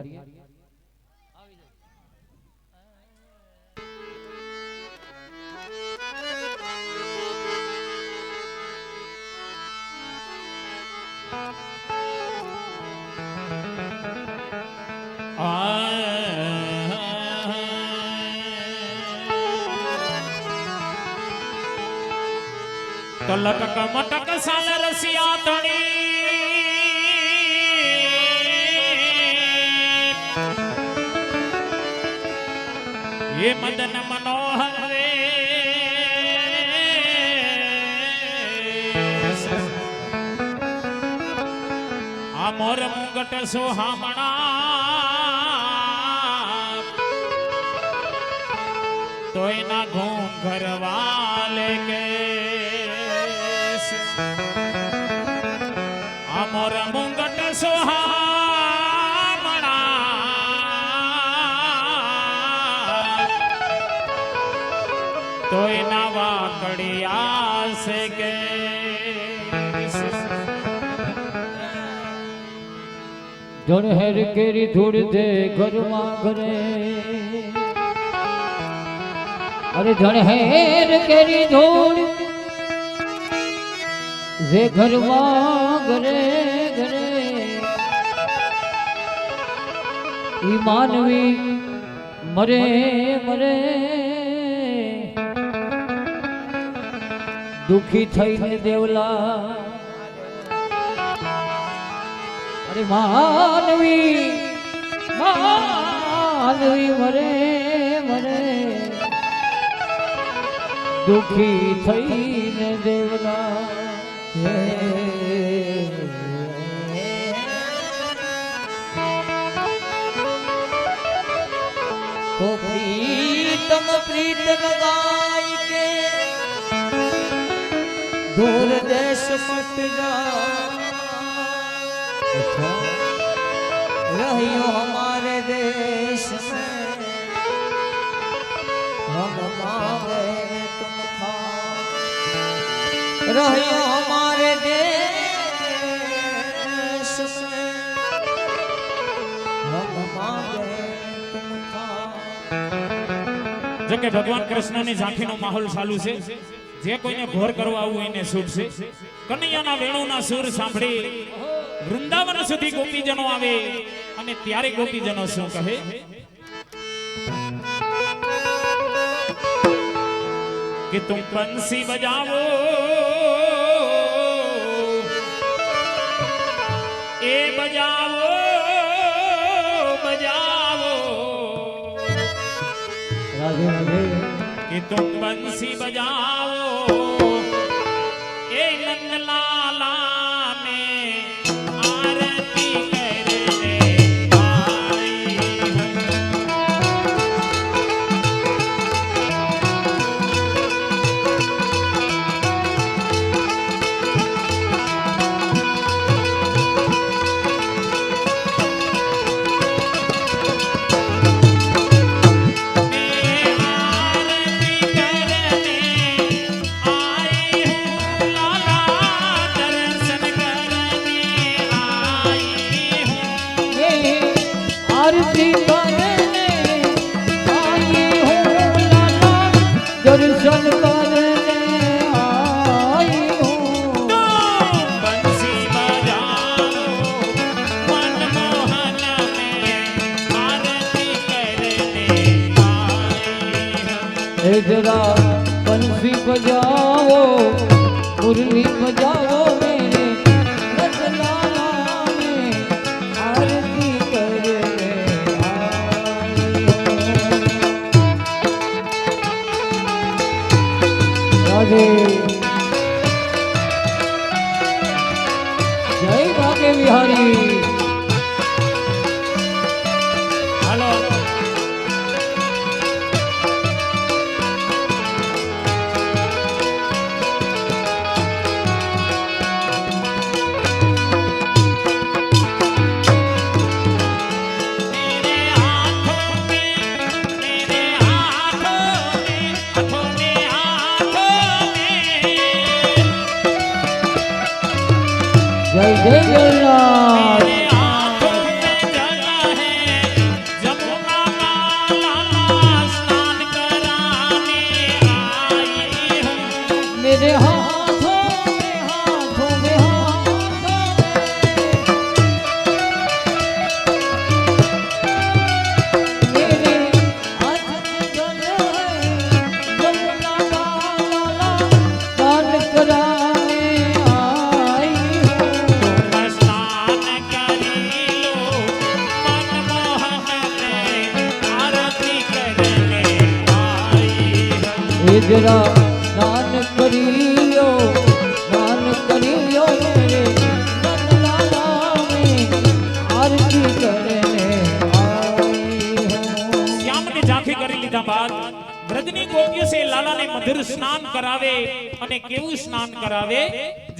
તલક કમટક સાલ રસિયા તણી એ મદન મનોહર રે આ મોર મુગટ સોહામણા તોય ના ઘૂંઘર વાલે કે અમર મુંગટ સોહામણા તોય ના વાકડિયા સે કે જણ હેર કેરી ધૂળ દે ઘરમાં ઘરે અરે જણ હેર કેરી ધૂળ જે ઘરમાં ઘરે ઘરે ઈ માનવી મરે મરે દુખી થઈને દેવલા અરે માનવી માનવી મરે મરે દુખી થઈને દેવલા તો પ્રીતમ પ્રીત लगाई के दूर देश मत जा रहियो हमारे देश में हम मांगे तुम खाओ रहियो हमारे देश में हम मांगे तुम खाओ જો કે ભગવાન કૃષ્ણની ઝાંખીનો માહોલ ચાલુ છે જે કોઈને ઘોર કરવા આવું એને છૂટશે કનૈયાના વેણુના સુર સાંભળી વૃંદાવન સુધી ગોપીજનો આવે અને ત્યારે ગોપીજનો શું કહે કે તુમ બંસી બજાવો એ બજાવો બજાવો રાધે રાધે कि तुम बंसी बजाओ ए नंदलाला ने आरती करने आई है। आरती करने आई हूँ लाला दर्शन करने आई हूँ बंसी बजाओ मनमोहन में आरती करने आई है। ए जरा बंसी बजाओ मुरली बजाओ मेरे रतलाला में आरती करने आई हूँ। राधे जय भाग्य बिहारी हेलो जय जय जगन्नाथ मेरे हाथों में जल है जमुना लाला स्नान कराने आई हूँ। मेरे हाथों में हाथों में हाथों में तेरा दान करियो मेरे नंदलाला में आरती करने आई हूँ। શ્યામ ને ઝાંખી કરી લીધા બાદ વ્રજની ગોપીઓ સે લાલાને મધુર સ્નાન કરાવે અને કેવું સ્નાન કરાવે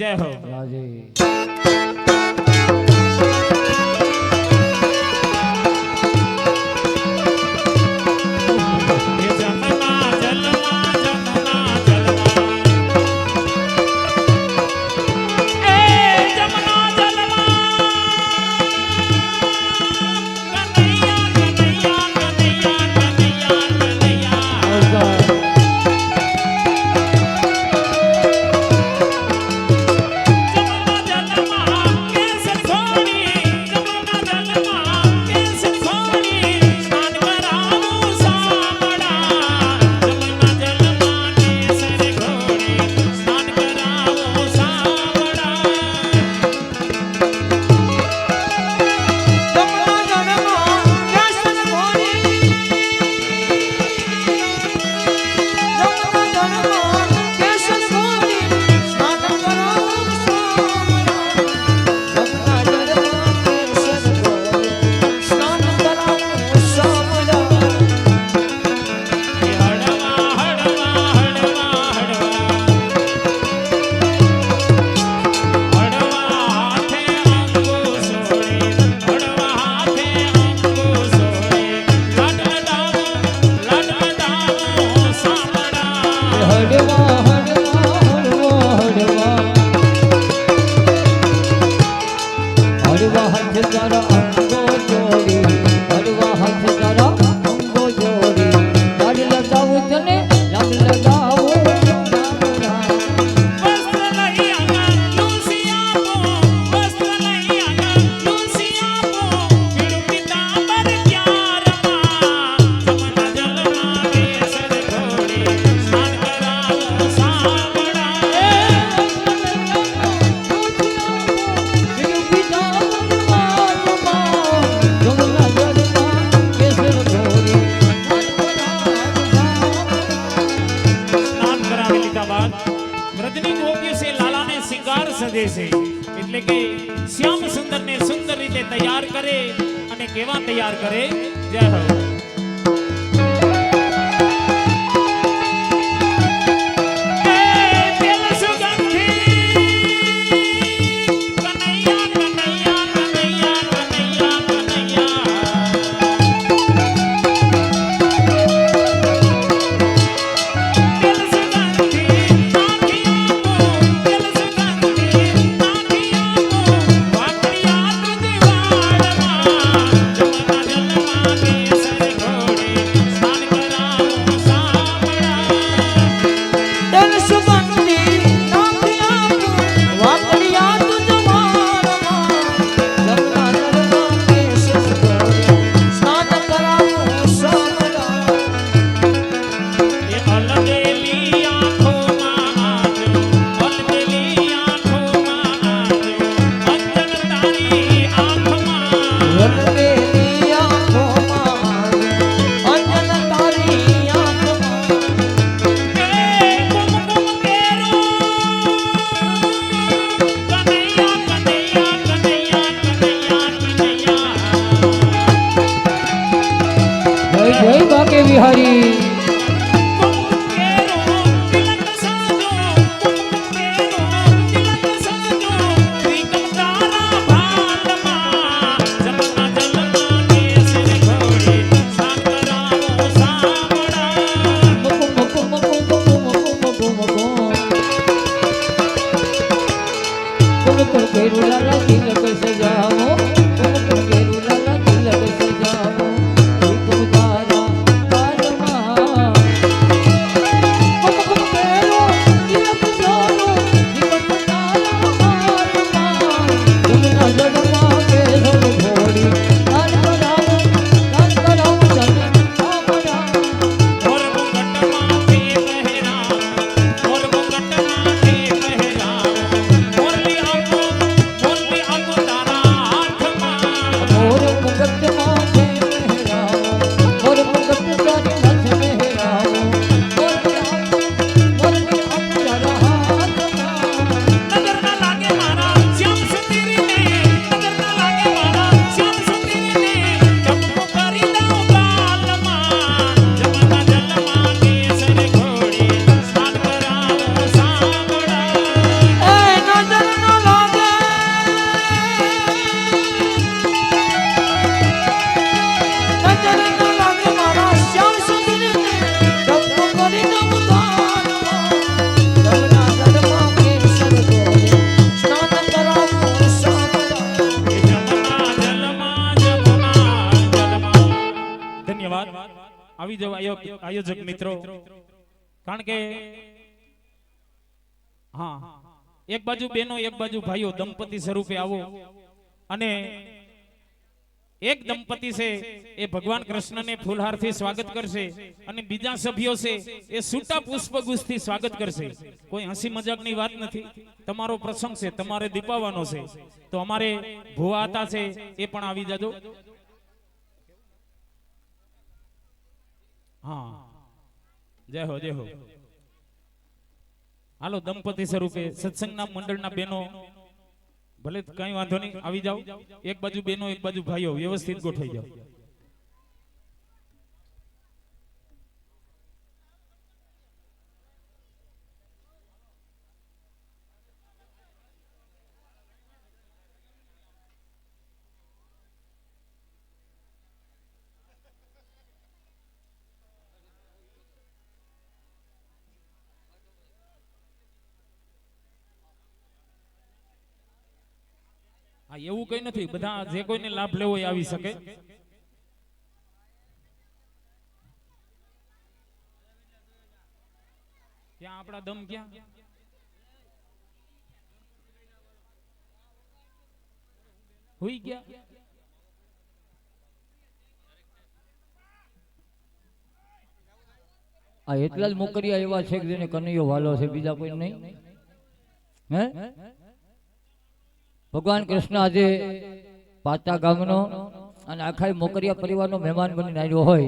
જય હો રાજી ये जमुना जलवा ए जमुना जलवा कन्हैया कन्हैया कन्हैया कन्हैया कन्हैया जमुना जलवा कैसे छोड़ी जमुना जलवा कैसे छोड़ी स्नान कराऊं सामड़ा जमुना जलवा कैसे घोड़ी स्नान कराऊं सामड़ा हड़वा हड़वा हड़वा हड़वा हड़वा हाथे अंगो सोड़े हड़वा हाथे अंगो सोड़े लड लडावो सामड़ा हड़वा हड़वा हड़वा हड़वा हड़वा हाथ तारा अंगो जोड़ी हड़वा हाथ तारा अंगो जोड़ी लाड लगाऊं तने लाड लगाऊं वस्त्र नहीं आना लूसिया को वस्त्र नहीं आना लूसिया को बिनु पीतांबर प्यार जमुना जलवा केसर घोड़ी स्नान कराऊं सामड़ा સ્નાન કરાવી લીધા બાદ વ્રજની ગોપીઓ સે લાલાને શિંગાર સજે છે એટલે કે શ્યામ સુંદરને સુંદર રીતે તૈયાર કરે અને કેવા તૈયાર કરે જય હો તેલ સુગંધી કનૈયા કનૈયા કનૈયા કનૈયા કનૈયા दिल सुगंधी नाथिया को दिल सुगंधी नाथिया को वाकड़िया तुझे वाड़वा जमुना जलवा केसर घोड़ी स्नान कराऊं सामड़ा ये अलगेली आँखों में आजो अलगेली आँखों में आजो अंजन तारी आँख में कुमकुम केरो कन्हैया कन्हैया कन्हैया कन्हैया कन्हैया जय जय बाके बिहारी कुमकुम केरो तिलक साजो कुमकुम केरो तिलक साजो त्रिकम तारा भालमा जमुना जलवा केसर घोड़ी स्नान कराऊं सामड़ा केरुला तिलक सजाओ केरुला तिलक सजाओ तुम तारा पालमा तिलक सजाओ तिलक तारा पालमा जमुना जलवा के सब घोड़ी लाल कराओ चल सामड़ा मोर मुकुट माथे पहराओ मोर मुकुट माथे पहराओ मोरली आंखों तारा हाथ જાઓ આયોજક મિત્રો, કારણ કે હા એક બાજુ બહેનો એક બાજુ ભાઈઓ દંપતી સ્વરૂપે આવો અને એક દંપતી છે એ ભગવાન કૃષ્ણને ફૂલહારથી સ્વાગત કરશે અને બીજા સભ્યો છે એ સૂટા પુષ્પગુચ્છથી સ્વાગત કરશે. કોઈ હસી મજાકની વાત નથી, તમારો પ્રસંગ છે, તમારે દીપાવાનો છે. તો અમારે ભુવા હતા છે એ પણ આવી જાજો. હા જય હો જય હો. હાલો દંપતી સ્વરૂપે સત્સંગના મંડળના બહેનો ભલે કઈ વાંધો નહીં આવી જાઓ. એક બાજુ બહેનો એક બાજુ ભાઈઓ વ્યવસ્થિત ગોઠવાઈ જાઓ. હા એવું કઈ નથી, બધા જે કોઈને લાભ લેવો એ આવી શકે. ત્યાં આપણા દમ ક્યાં? હોઈ ગયા. આ એટલા જ મોકરિયા એવા છે કે જેને કનૈયો વાલો છે, બીજા કોઈ નહીં. હે ભગવાન કૃષ્ણ આજે પાતા ગામનો અને આખા મોકરિયા પરિવારનો મહેમાન બનીને આવ્યો હોય,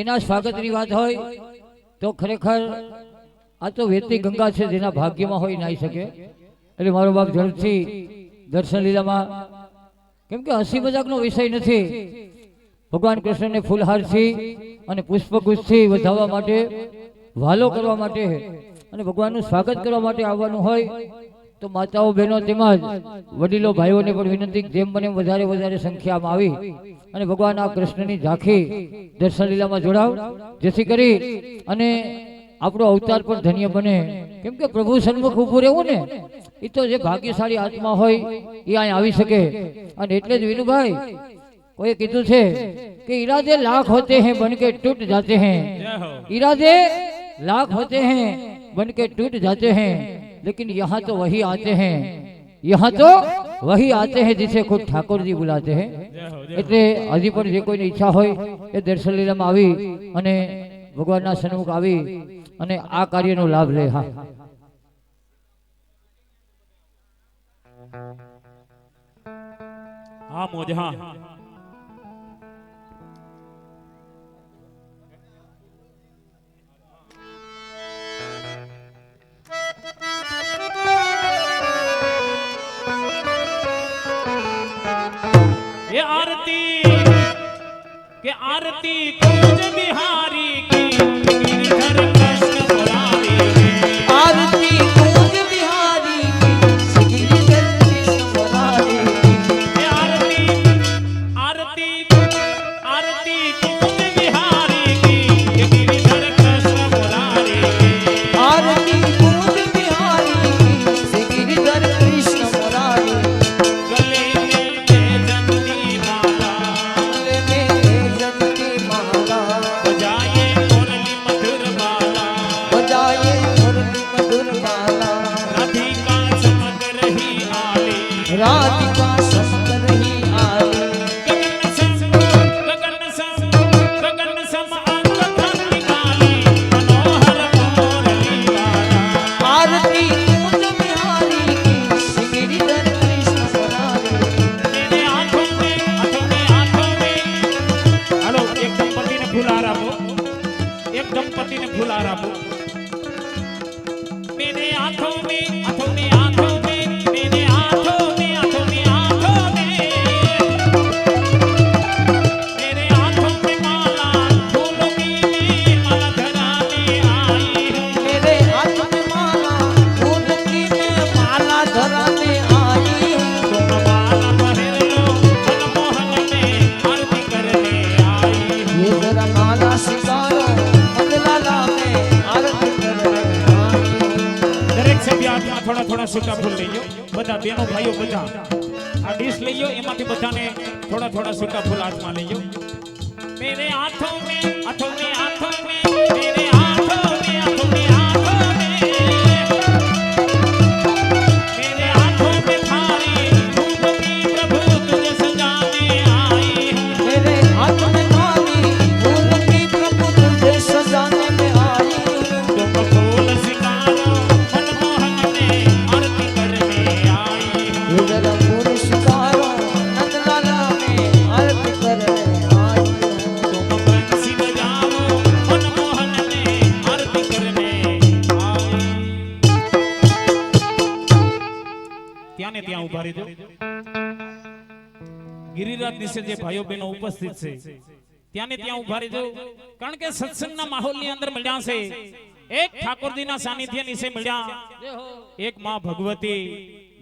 એના સ્વાગતની વાત હોય તો ખરેખર આ તો વેતી ગંગા છે, જેના ભાગ્યમાં હોય નાઈ શકે. એટલે મારો બાપ ઝડપથી દર્શન લીલામાં, કેમ કે હસી મજાકનો વિષય નથી, ભગવાન કૃષ્ણને ફૂલહારથી અને પુષ્પગુચ્છથી વધાવવા માટે, વાલો કરવા માટે અને ભગવાનનું સ્વાગત કરવા માટે આવવાનું હોય તો માતાઓ બહેનો તેમજ વડીલો ભાઈઓને પણ વિનંતી, જેમ બને વધારે વધારે સંખ્યામાં આવી અને ભગવાન આ કૃષ્ણની ઝાંખી દર્શન લીલામાં જોડાવ, જેથી કરી અને આપણો અવતાર પણ ધન્ય બને. કેમ કે પ્રભુ સન્મુખ ઊભું રહેવું ને એ તો જે ભાગ્યશાળી આત્મા હોય એ અહીં આવી શકે. અને એટલે જ વિનુભાઈ કોઈ કીધું છે કે इरादे लाख होते हैं बन के टूट जाते हैं, इरादे लाख होते हैं बन के टूट जाते हैं, लेकिन यहाँ तो वही आते हैं, यहाँ तो वही आते हैं जिसे खुद ठाकुर जी बुलाते हैं. એટલે હજી પણ જે કોઈની ઈચ્છા હોય એ દર્શન લીલામાં આવી અને ભગવાનના સન્મુખ આવી અને આ કાર્યનો લાભ લે. હા હા મોજ. હા ये आरती के आरती कुंज बिहारी की गिरधर कृष्ण मुरारी की आरती कुंज बिहारी की गिरधर कृष्ण मुरारी की. ये आरती आरती आरती कुंज बिहारी की गिरधर कृष्ण मुरारी की आरती कुंज बिहारी की गिरधर कृष्ण मुरारी. गले में जंती माला जगती माला बजाए मुरली मधुर माला बजाए मुरली मधुर माला. राधिका चमक रही आली राधिका शंकर ही आली. गगन सम अंग धरती काली मनोहर मुरली वाला आरती कुंज बिहारी की गिरधर कृष्ण मुरारी. तेरे हाथों में हेलो एक दंपति ने फूल हार आपो, एक दंपति ने फूल हार आपो. मेरे हाथों में मेरे हाथों में मेरे हाथों में माला फूलों की मैं माला धराने आई हूँ. मेरे हाथ में माला फूल की मैं माला धराने आई हूँ. तुम माला पहन लो मनमोहन में आरती करने आई हूँ. ये जरा माला सिखाओ मंगलाला में आरती करने आई हूँ. દરેક સભ્ય હાથમાં થોડા થોડા સૂકા ફૂલ લઈ લો. બધા બહેનો ભાઈઓ બધા આ ડીશ લઈ લો, એમાંથી બધાને થોડા થોડા સૂકા ફૂલ હાથમાં લઈ લો. મેરે હાથોं में ત્યાં ને ત્યાં ઉભા રહેજો. ગિરિરાજ નીચે જે ભાઈઓ બહેનો ઉપસ્થિત છે ત્યાં ને ત્યાં ઉભા રહેજો. કારણ કે સત્સંગના માહોલની અંદર મળ્યા છે. એક ઠાકોરજીના સાનિધ્ય નીચે મળ્યા, એક માં ભગવતી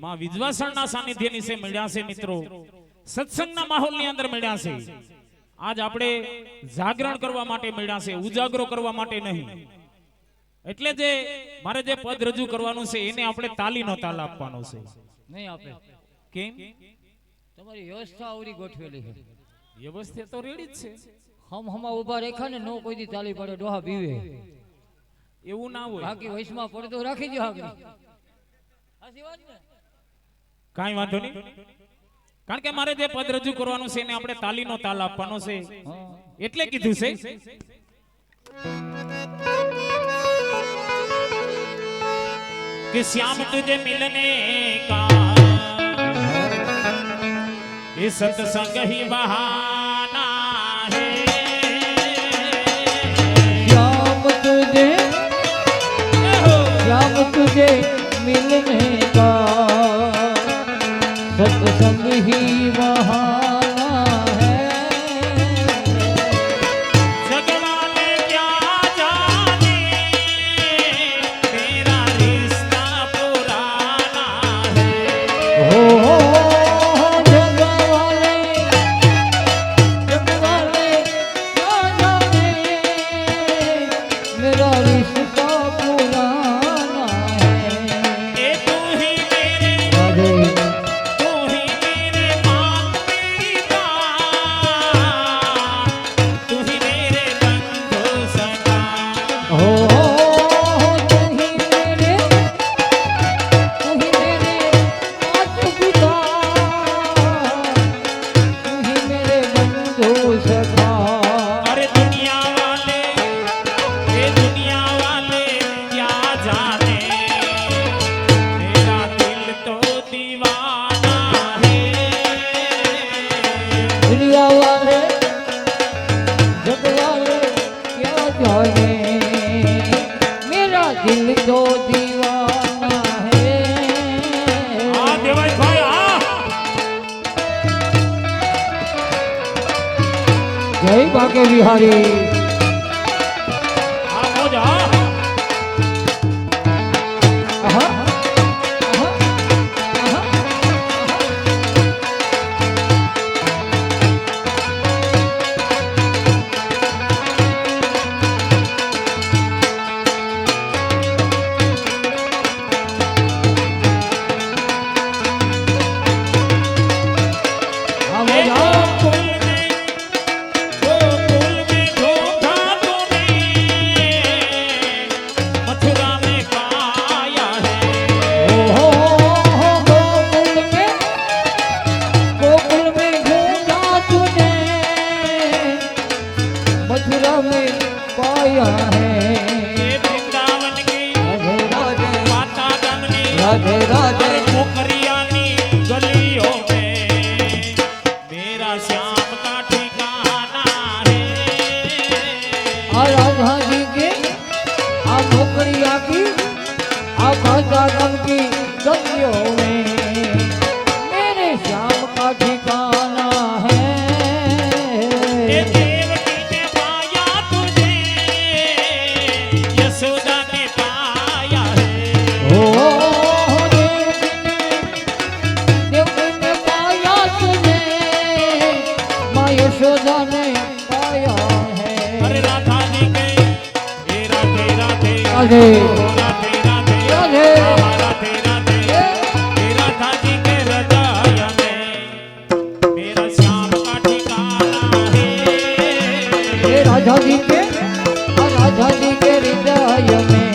માં વિજવાસણના સાનિધ્ય નીચે મળ્યા છે. મિત્રો સત્સંગના માહોલની અંદર મળ્યા છે. આજ આપણે જાગરણ કરવા માટે મળ્યા છે, ઉજાગરો કરવા માટે નહીં. એટલે જે મારે જે પદ રજૂ કરવાનું છે એને આપણે તાલીનો તાલ આપવાનો છે. નહીં આપે. કેમ? તમારી વ્યવસ્થા આવડી ગોઠવેલી છે. વ્યવસ્થા તો રેડી જ છે. હમા ઉભા રેખા ને નો કોઈ દી તાલી પડે ડોહા બીવે. એવું ના હોય. બાકી વૈશમાં પડતો રાખી દો આગળ. સાચી વાત ને? કાંઈ વાંધો નહીં. કારણ કે મારે જે પદ રજૂ કરવાનું છે એને આપણે તાલીનો તાલ આપવાનો છે. એટલે કીધું છે कि श्याम तुझे मिलने का ये सत्संग ही बहाना है. श्याम तुझे मिलने का सत्संग ही बहाना है. जगवाले क्या जाने तेरा रिश्ता पुराना है. हो जगवाले क्या जाने मेरा रिश्ता पुराना है. ये तू ही मेरे राधे तू ही मेरे मात पिता तू ही मेरे बंधु सखा. हो तू ही मेरे माता पिता तू ही मेरे बंधु सखा. अरे दुनिया वाले ये दुनिया वाले क्या जाने तेरा दिल तो दीवाना है. दुनिया वाले जग वाले क्या जाने मेरा दिल तो दीवाना है. हाँ देवाज भाई हाँ. जय बाके बिहारी. हाँ मोज हाँ. आहा, आहा, आहा, आहा. ये गोकुल में धोखा तूने मथुरा में पाया है. ओहो गोकुल में ढूंढा तूने मथुरा में पाया है. ये वृंदावन की राधे राधे माता गमनी राधे राधे और पोखरियानी गलियों में मेरा श्याम का ठिकाना है. आ राधा जी के आ मोकरिया की आ माता गम की गलियों में मेरे श्याम का ठिकाना है. ये देवकी ने पाया तुझे यशोदा ने पाया है. ओ देवकी ने पाया तुझे माँ यशोदा ने पाया है. अरे राधा जी के ये राधे राधे राधे राधे राधे राधे राधे राधे ये राधा जी के हृदय में मेरा श्याम का ठिकाना है. हे राधा जी के हृदय में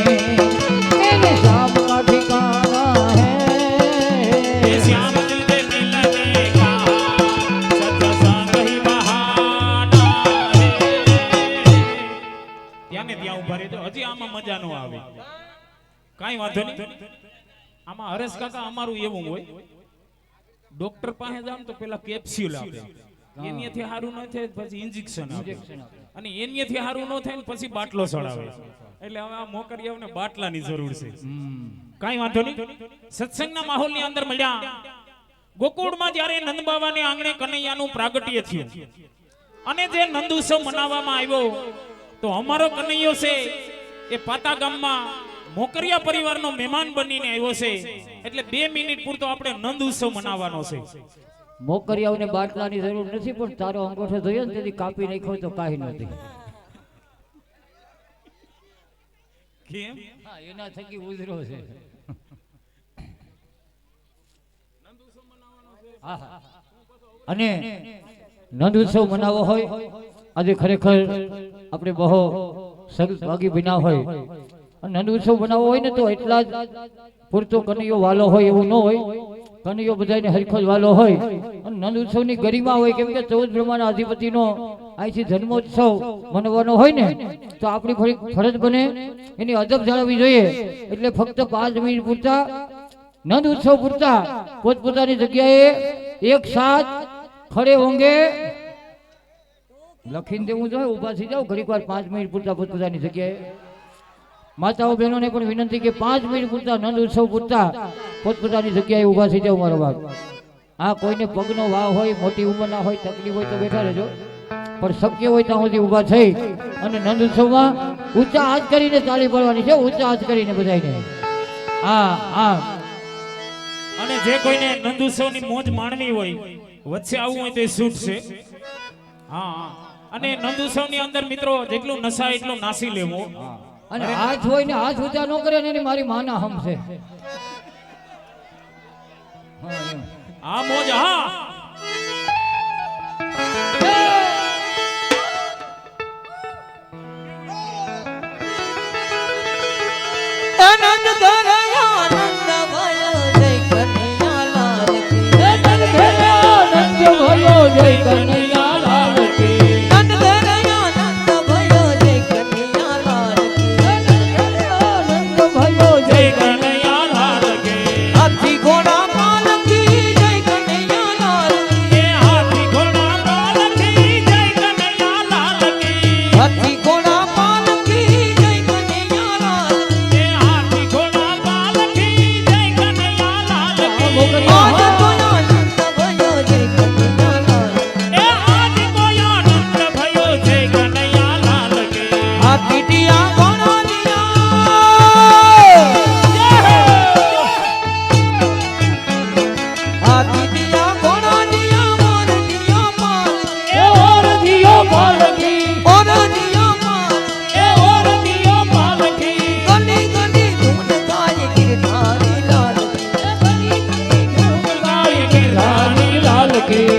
मेरे श्याम का ठिकाना ये है. श्याम तुझे मिलने का सत्संग ही बहाना है. ત્યાં ને ત્યાં ઉભા રહેજો. હજી આમાં મજા નો આવે. કાંઈ વાંધો નહીં. આમાં હરેશ કાકા અમારું એવું હોય, ડોક્ટર પાસે જાવ તો પેલા કેપ્સ્યુલ આપે, એનીથી સારું ન થાય પછી ઇન્જેક્શન આપે, અને એનીથી સારું ન થાય ને પછી બાટલો ચડાવે. એટલે હવે આ મોકરિયાઓને બાટલાની જરૂર છે. કાંઈ વાંધો નહીં. સત્સંગના માહોલની અંદર મળ્યા. ગોકુળમાં જ્યારે નંદ બાવાને આંગણે કનૈયાનું પ્રાગટ્ય થયું અને જે નંદ ઉત્સવ મનાવવામાં આવ્યો, તો અમારો કનૈયો છે એ પાતા ગામમાં મોકરિયા પરિવારનો મહેમાન બનીને આવ્યો છે. એટલે 2 મિનિટ પૂરતો આપણે નંદ ઉત્સવ મનાવવાનો છે. મોકરિયાઓને બાટલાની જરૂર નથી, પણ તારો અંગૂઠો જોયો ને તેથી કાપી નાખ્યો તો કાંઈ નથી. કેમ? હા, એના થકી ઉજરો છે. હા, હા. અને નંદ ઉત્સવ મનાવવો હોય, આજે ખરેખર આપણે બહુ સદભાગી બન્યા હોય. અને નંદ ઉત્સવ બનાવવો હોય ને તો એટલા જ પૂરતો કનૈયો વાલો હોય એવું ન હોય. કનૈયો બધાને હરખો જ વાલો હોય. અને નંદ ઉત્સવની ગરિમા હોય, કેમ કે 14 બ્રહ્માના અધિપતિનો અહીંથી જન્મોત્સવ મનાવવાનો હોય ને, તો આપણી ફરજ બને એની અદબ જાળવવી જોઈએ. એટલે ફક્ત 5 મિનિટ પૂરતા નંદ ઉત્સવ પૂરતા પોતપોતાની જગ્યાએ એક સાથ ખડે ઊંઘે લખીને દેવું જોઈએ. ઊભા થઈ જાવ ઘડીક વાર 5 મિનિટ પૂરતા પોતપોતાની જગ્યાએ. માતાઓ બહેનોને પણ વિનંતી કે 5 મિનિટ પૂરતા નંદ ઉત્સવ પૂરતા પોતપોતાની જગ્યાએ ઊભા થઈ જાવ મારો બાપ. આ કોઈને પગનો વાવ હોય, મોટી ઉંમરના હોય, તકલીફ હોય તો બેઠા રહેજો, પણ શક્ય હોય ત્યાં સુધી ઊભા થઈ અને નંદ ઉત્સવમાં ઊંચા હાથ કરીને તાળી પાડવાની છે. ઊંચા હાથ કરીને બધાને. હા હા. અને જે કોઈને નંદ ઉત્સવની મોજ માણવી હોય, વચ્ચે આવવું હોય તો એ છૂટ છે. હા. અને નંદ ઉત્સવની અંદર મિત્રો જેટલું નશા એટલું નાસી લેવો. અને હાથ હોય ને હાથ ઊંચા ન કરે ને એની મારી માના હમ છે. આ મોજ. હા. આનંદ ધરયા આનંદ ભયો જય કનૈયા લાલ કી. આનંદ ભયો જય કનૈયા લાલ કી. આનંદ ધરયા આનંદ ભયો જય કનૈયા લાલ કી. આનંદ ભયો જય કનૈયા લાલ કી. હાથી ઘોડા પાલકી જય કનૈયા લાલ કી. એ હાથી ઘોડા પાલકી જય કનૈયા લાલ કી. હાથી ઘોડા પાલકી જય કનૈયા લાલ કી. એ હાથી ઘોડા પાલકી જય કનૈયા લાલ કી. મોકરિયા. આજ તો આનંદ ભયો જય કનૈયા લાલ કી. એ આજ કોઈ આનંદ ભયો જય કનૈયા લાલ કી. આ પીટિયા ઘોડા દિયા આ પીટિયા ઘોડા દિયા મોર દિયા પાલ એ ઓર દિયો પાલકી. ઓર દિયા પાલ એ ઓર દિયો પાલકી. ગલી ગલી ધૂન ગાય ગિરધારી લાલ કી. ગાય ગિરધારી લાલ કી.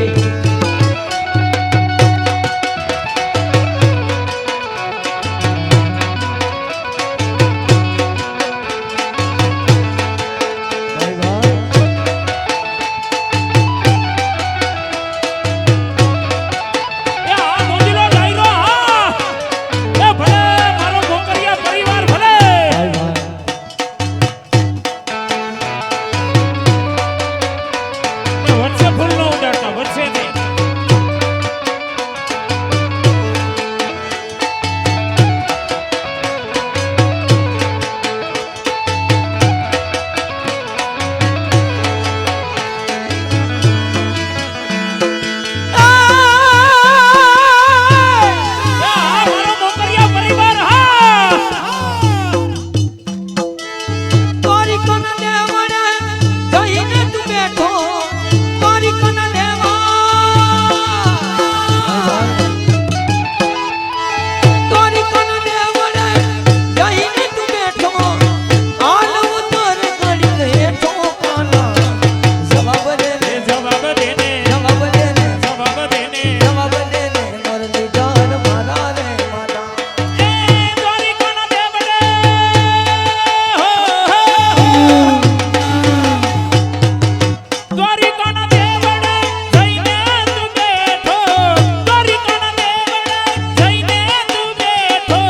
એ આ મોજીલો ડાયરો. હા. એ ભલે મારો મોકરિયા પરિવાર ભલે. એ વચ્ચે ફૂલ ન ઉડાડતા, વચ્ચે નહીં. એ આ મારો મોકરિયા પરિવાર. હા. તારી કન દેવડે જઈને તું બેઠો તારી કન દેવા તારી કન દેવડે જઈને તું બેઠો હાલ ઉતર ગળી હેઠો કાના જવાબ દે એ જવાબ દેને. જવાબ દે જવાબ દેને. જવાબ દે મોર દીદાર મારા રે માતા એ દ્વારિકાના દેવડે. દ્વારિકાના દેવડે જઈને તું બેઠો. દ્વારિકાના દેવડે જઈને તું બેઠો.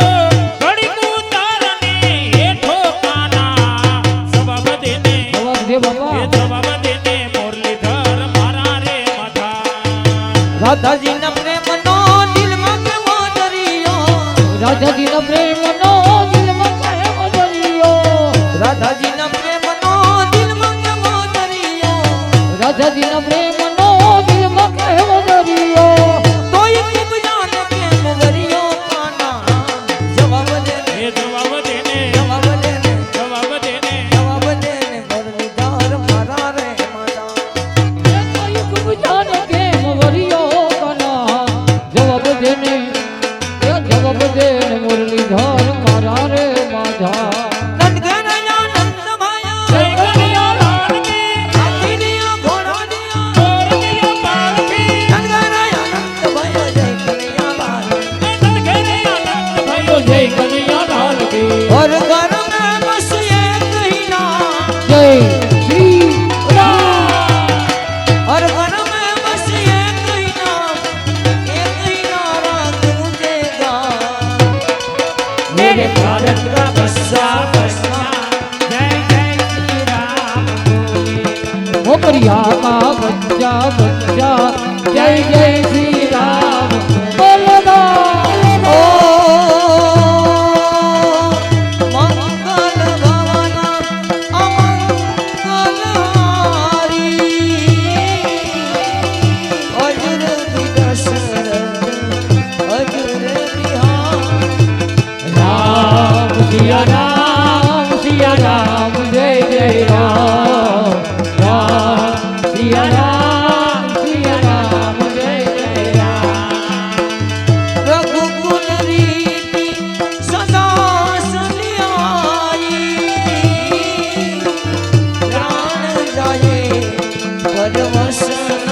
ઘડીક ઉતારને હેઠો કાના. જવાબ દેને. જવાબ દે બાપા. એ જવાબ દેને મુરલીધર મારા રે માથા. રાધાજીના પ્રેમનો દિલમાં કેવો દરિયો રાધાજીના પ્રેમનો દિલમાં કાયમ દરિયો. રાધાજીના પ્રેમનો રાધાજીના પ્રેમનો દિલમાં કહેવો દરિયો તોય ખૂબ જાને કેમ વરિયો કાના જવાબ દે એ જવાબ દે ને જવાબ દે જવાબ દે ને જવાબ દે મુરલીધર મારા રે માતા તોય ખૂબ જાને કેમ વરિયો કાના જવાબ દે ને એ જવાબ દે ને મુરલીધર મારા રે માધા નંદગનયા નંદમાયા જય કનૈયા લાલ કી હાથી દિયા ઘોડા દિયા મોર દિયા પાલકી નંદગનયા નંદમાયા જય કનૈયા લાલ નંદ કનૈયા નંદ ભાઈઓ જય કનૈયા લાલ કી और घर में बस एक ही नाम જય શ્રી और घर में बस एक ही नारा गूंजेगा मेरे भारत का बच्चा बच्चा जय जय श्री राम बोले मोकरिया का बच्चा बच्चा जय जय श्री राम बोलना ओ मंगल भवना अमंगलहारी अजर दशरथ अजर बिहार राम सिया राम जय जय राम राम सिया राम जय जय राम रघुकुल रीति सदा सलियाई प्राण जाए परवश न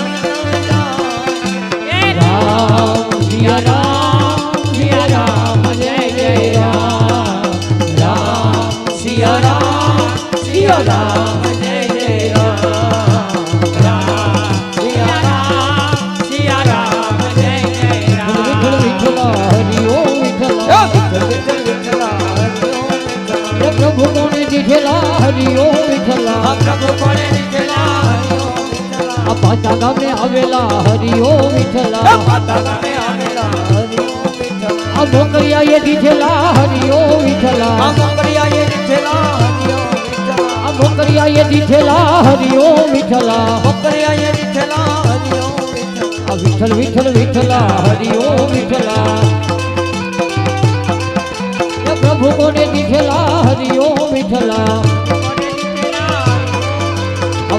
जाए राम सिया राम जय जय राम राम सिया राम जय जय राम राम सिया राम जय जय राम विठ्ठल विठ्ठल हरि ओम विठ्ठल विठ्ठल विठ्ठल हरि ओम विठ्ठल हे प्रभु कोणे दिठेला हरि ओम विठ्ठल આ પ્રભુ કોણે દીધેલા હરિ ઓમ વિઠ્ઠલ આ પાતા ગામે આવેલા હરિ ઓમ વિઠ્ઠલ પાતા ગામે આવેલા હરિ ઓમ વિઠ્ઠલ આ મોકરિયાએ દીઠેલા હરિ ઓમ વિઠ્ઠલ આ મોકરિયાએ દીધેલા હરિ ઓમ વિઠ્ઠલ આ મોકરિયાએ દીઠેલા હરિ ઓમ વિઠ્ઠલ મોકરિયાએ દીધેલા હરિ ઓમ વિઠ્ઠલ આ વિઠ્ઠલ વિઠ્ઠલ વિઠ્ઠલ હરિ ઓમ વિઠ્ઠલ હે પ્રભુ કોને દીઠેલા હરિ ઓમ વિઠ્ઠલ આ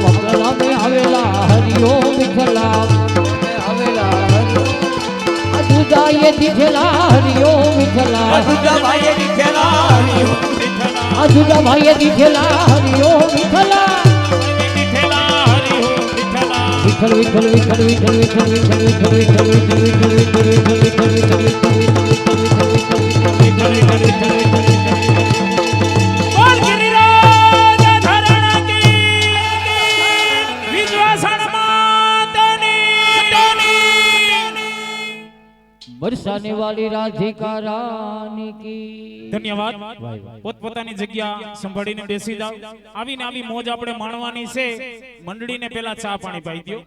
વગલા મે આવેલા હરિ ઓમ વિઠ્ઠલ આવેલા હરિ ઓમ આ દુજાએ દીઠેલા હરિ ઓમ વિઠ્ઠલ દુજા ભાઈએ દીધેલા હરિ ઓમ આ દુજા ભાઈએ દીઠેલા હરિ ઓમ વિઠ્ઠલ વિઠ્ઠલા હરિ હો વિઠ્ઠલા વિઠ્ઠલ વિઠ્ઠલ વિઠ્ઠલ વિઠ્ઠલ વિઠ્ઠલ વિઠ્ઠલ વિઠ્ઠલ વિઠ્ઠલ વિઠ્ઠલ વિઠ્ઠલ બોલ ગિરિરાજ ધરણ કી વિશ્વાસણ માતની बरसाने वाली राधिका रानी की ધન્યવાદ પોતપોતાની જગ્યા સંભાળીને બેસી જાવ આવીને આવી મોજ આપણે માણવાની છે મંડળીને પેલા ચા પાણી પાઈ દ્યો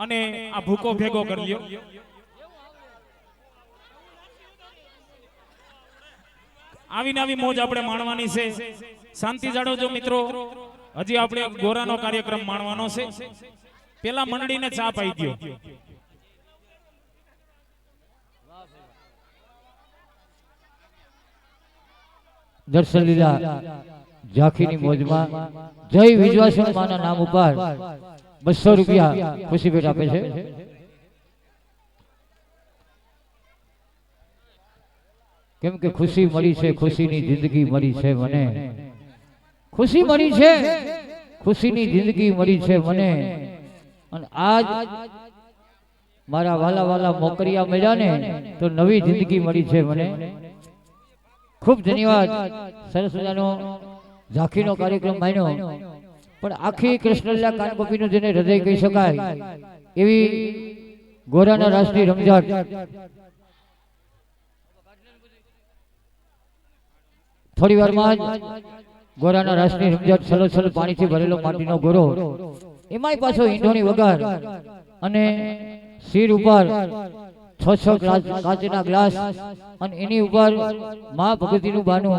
અને આ ભૂકો ભેગો કરી લ્યો આવીને આવી મોજ આપણે માણવાની છે શાંતિ જાળવજો મિત્રો હજી આપણે ગોરાનો કાર્યક્રમ માણવાનો છે પેલા મંડળીને ચા પાઈ દ્યો दर्शन लीला झांकीनी मोजમાં જય વિજવાસણ માના નામ ઉપર 200 રૂપિયા ખુશી ભેટ આપે છે કેમ કે ખુશી મળી છે ખુશીની જિંદગી મળી છે મને ખુશી મળી છે ખુશીની જિંદગી મળી છે મને અને આજ મારા વાલા વાલા મોકરિયા મળ્યા ને તો નવી જિંદગી મળી છે મને खूब धन्यवाद सरस मजानो झांकीनो कार्यक्रम मान्यो पण आखी कृष्णलीला कानगोपीनो जेने हृदय कही शकाय एवी गोराना राष्ट्रीय रमजान थोड़ी वार में गोराना राष्ट्रीय रमजान सलो सलो पानी थी भरेलो माटीनो गोरो एमाय पाछो ईंडोनी वगार अने सिर ऊपर 6 काचना ग्लास અને એની ઉપર માં ભગવતીનું બાનું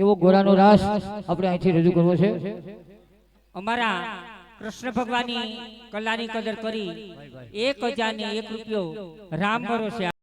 એવો ગોરાનો રાસ આપણે અહીંથી રજૂ કરવો છે અમારા કૃષ્ણ ભગવાનની કલાની કદર કરી 1001 રૂપિયો રામ ભરોસે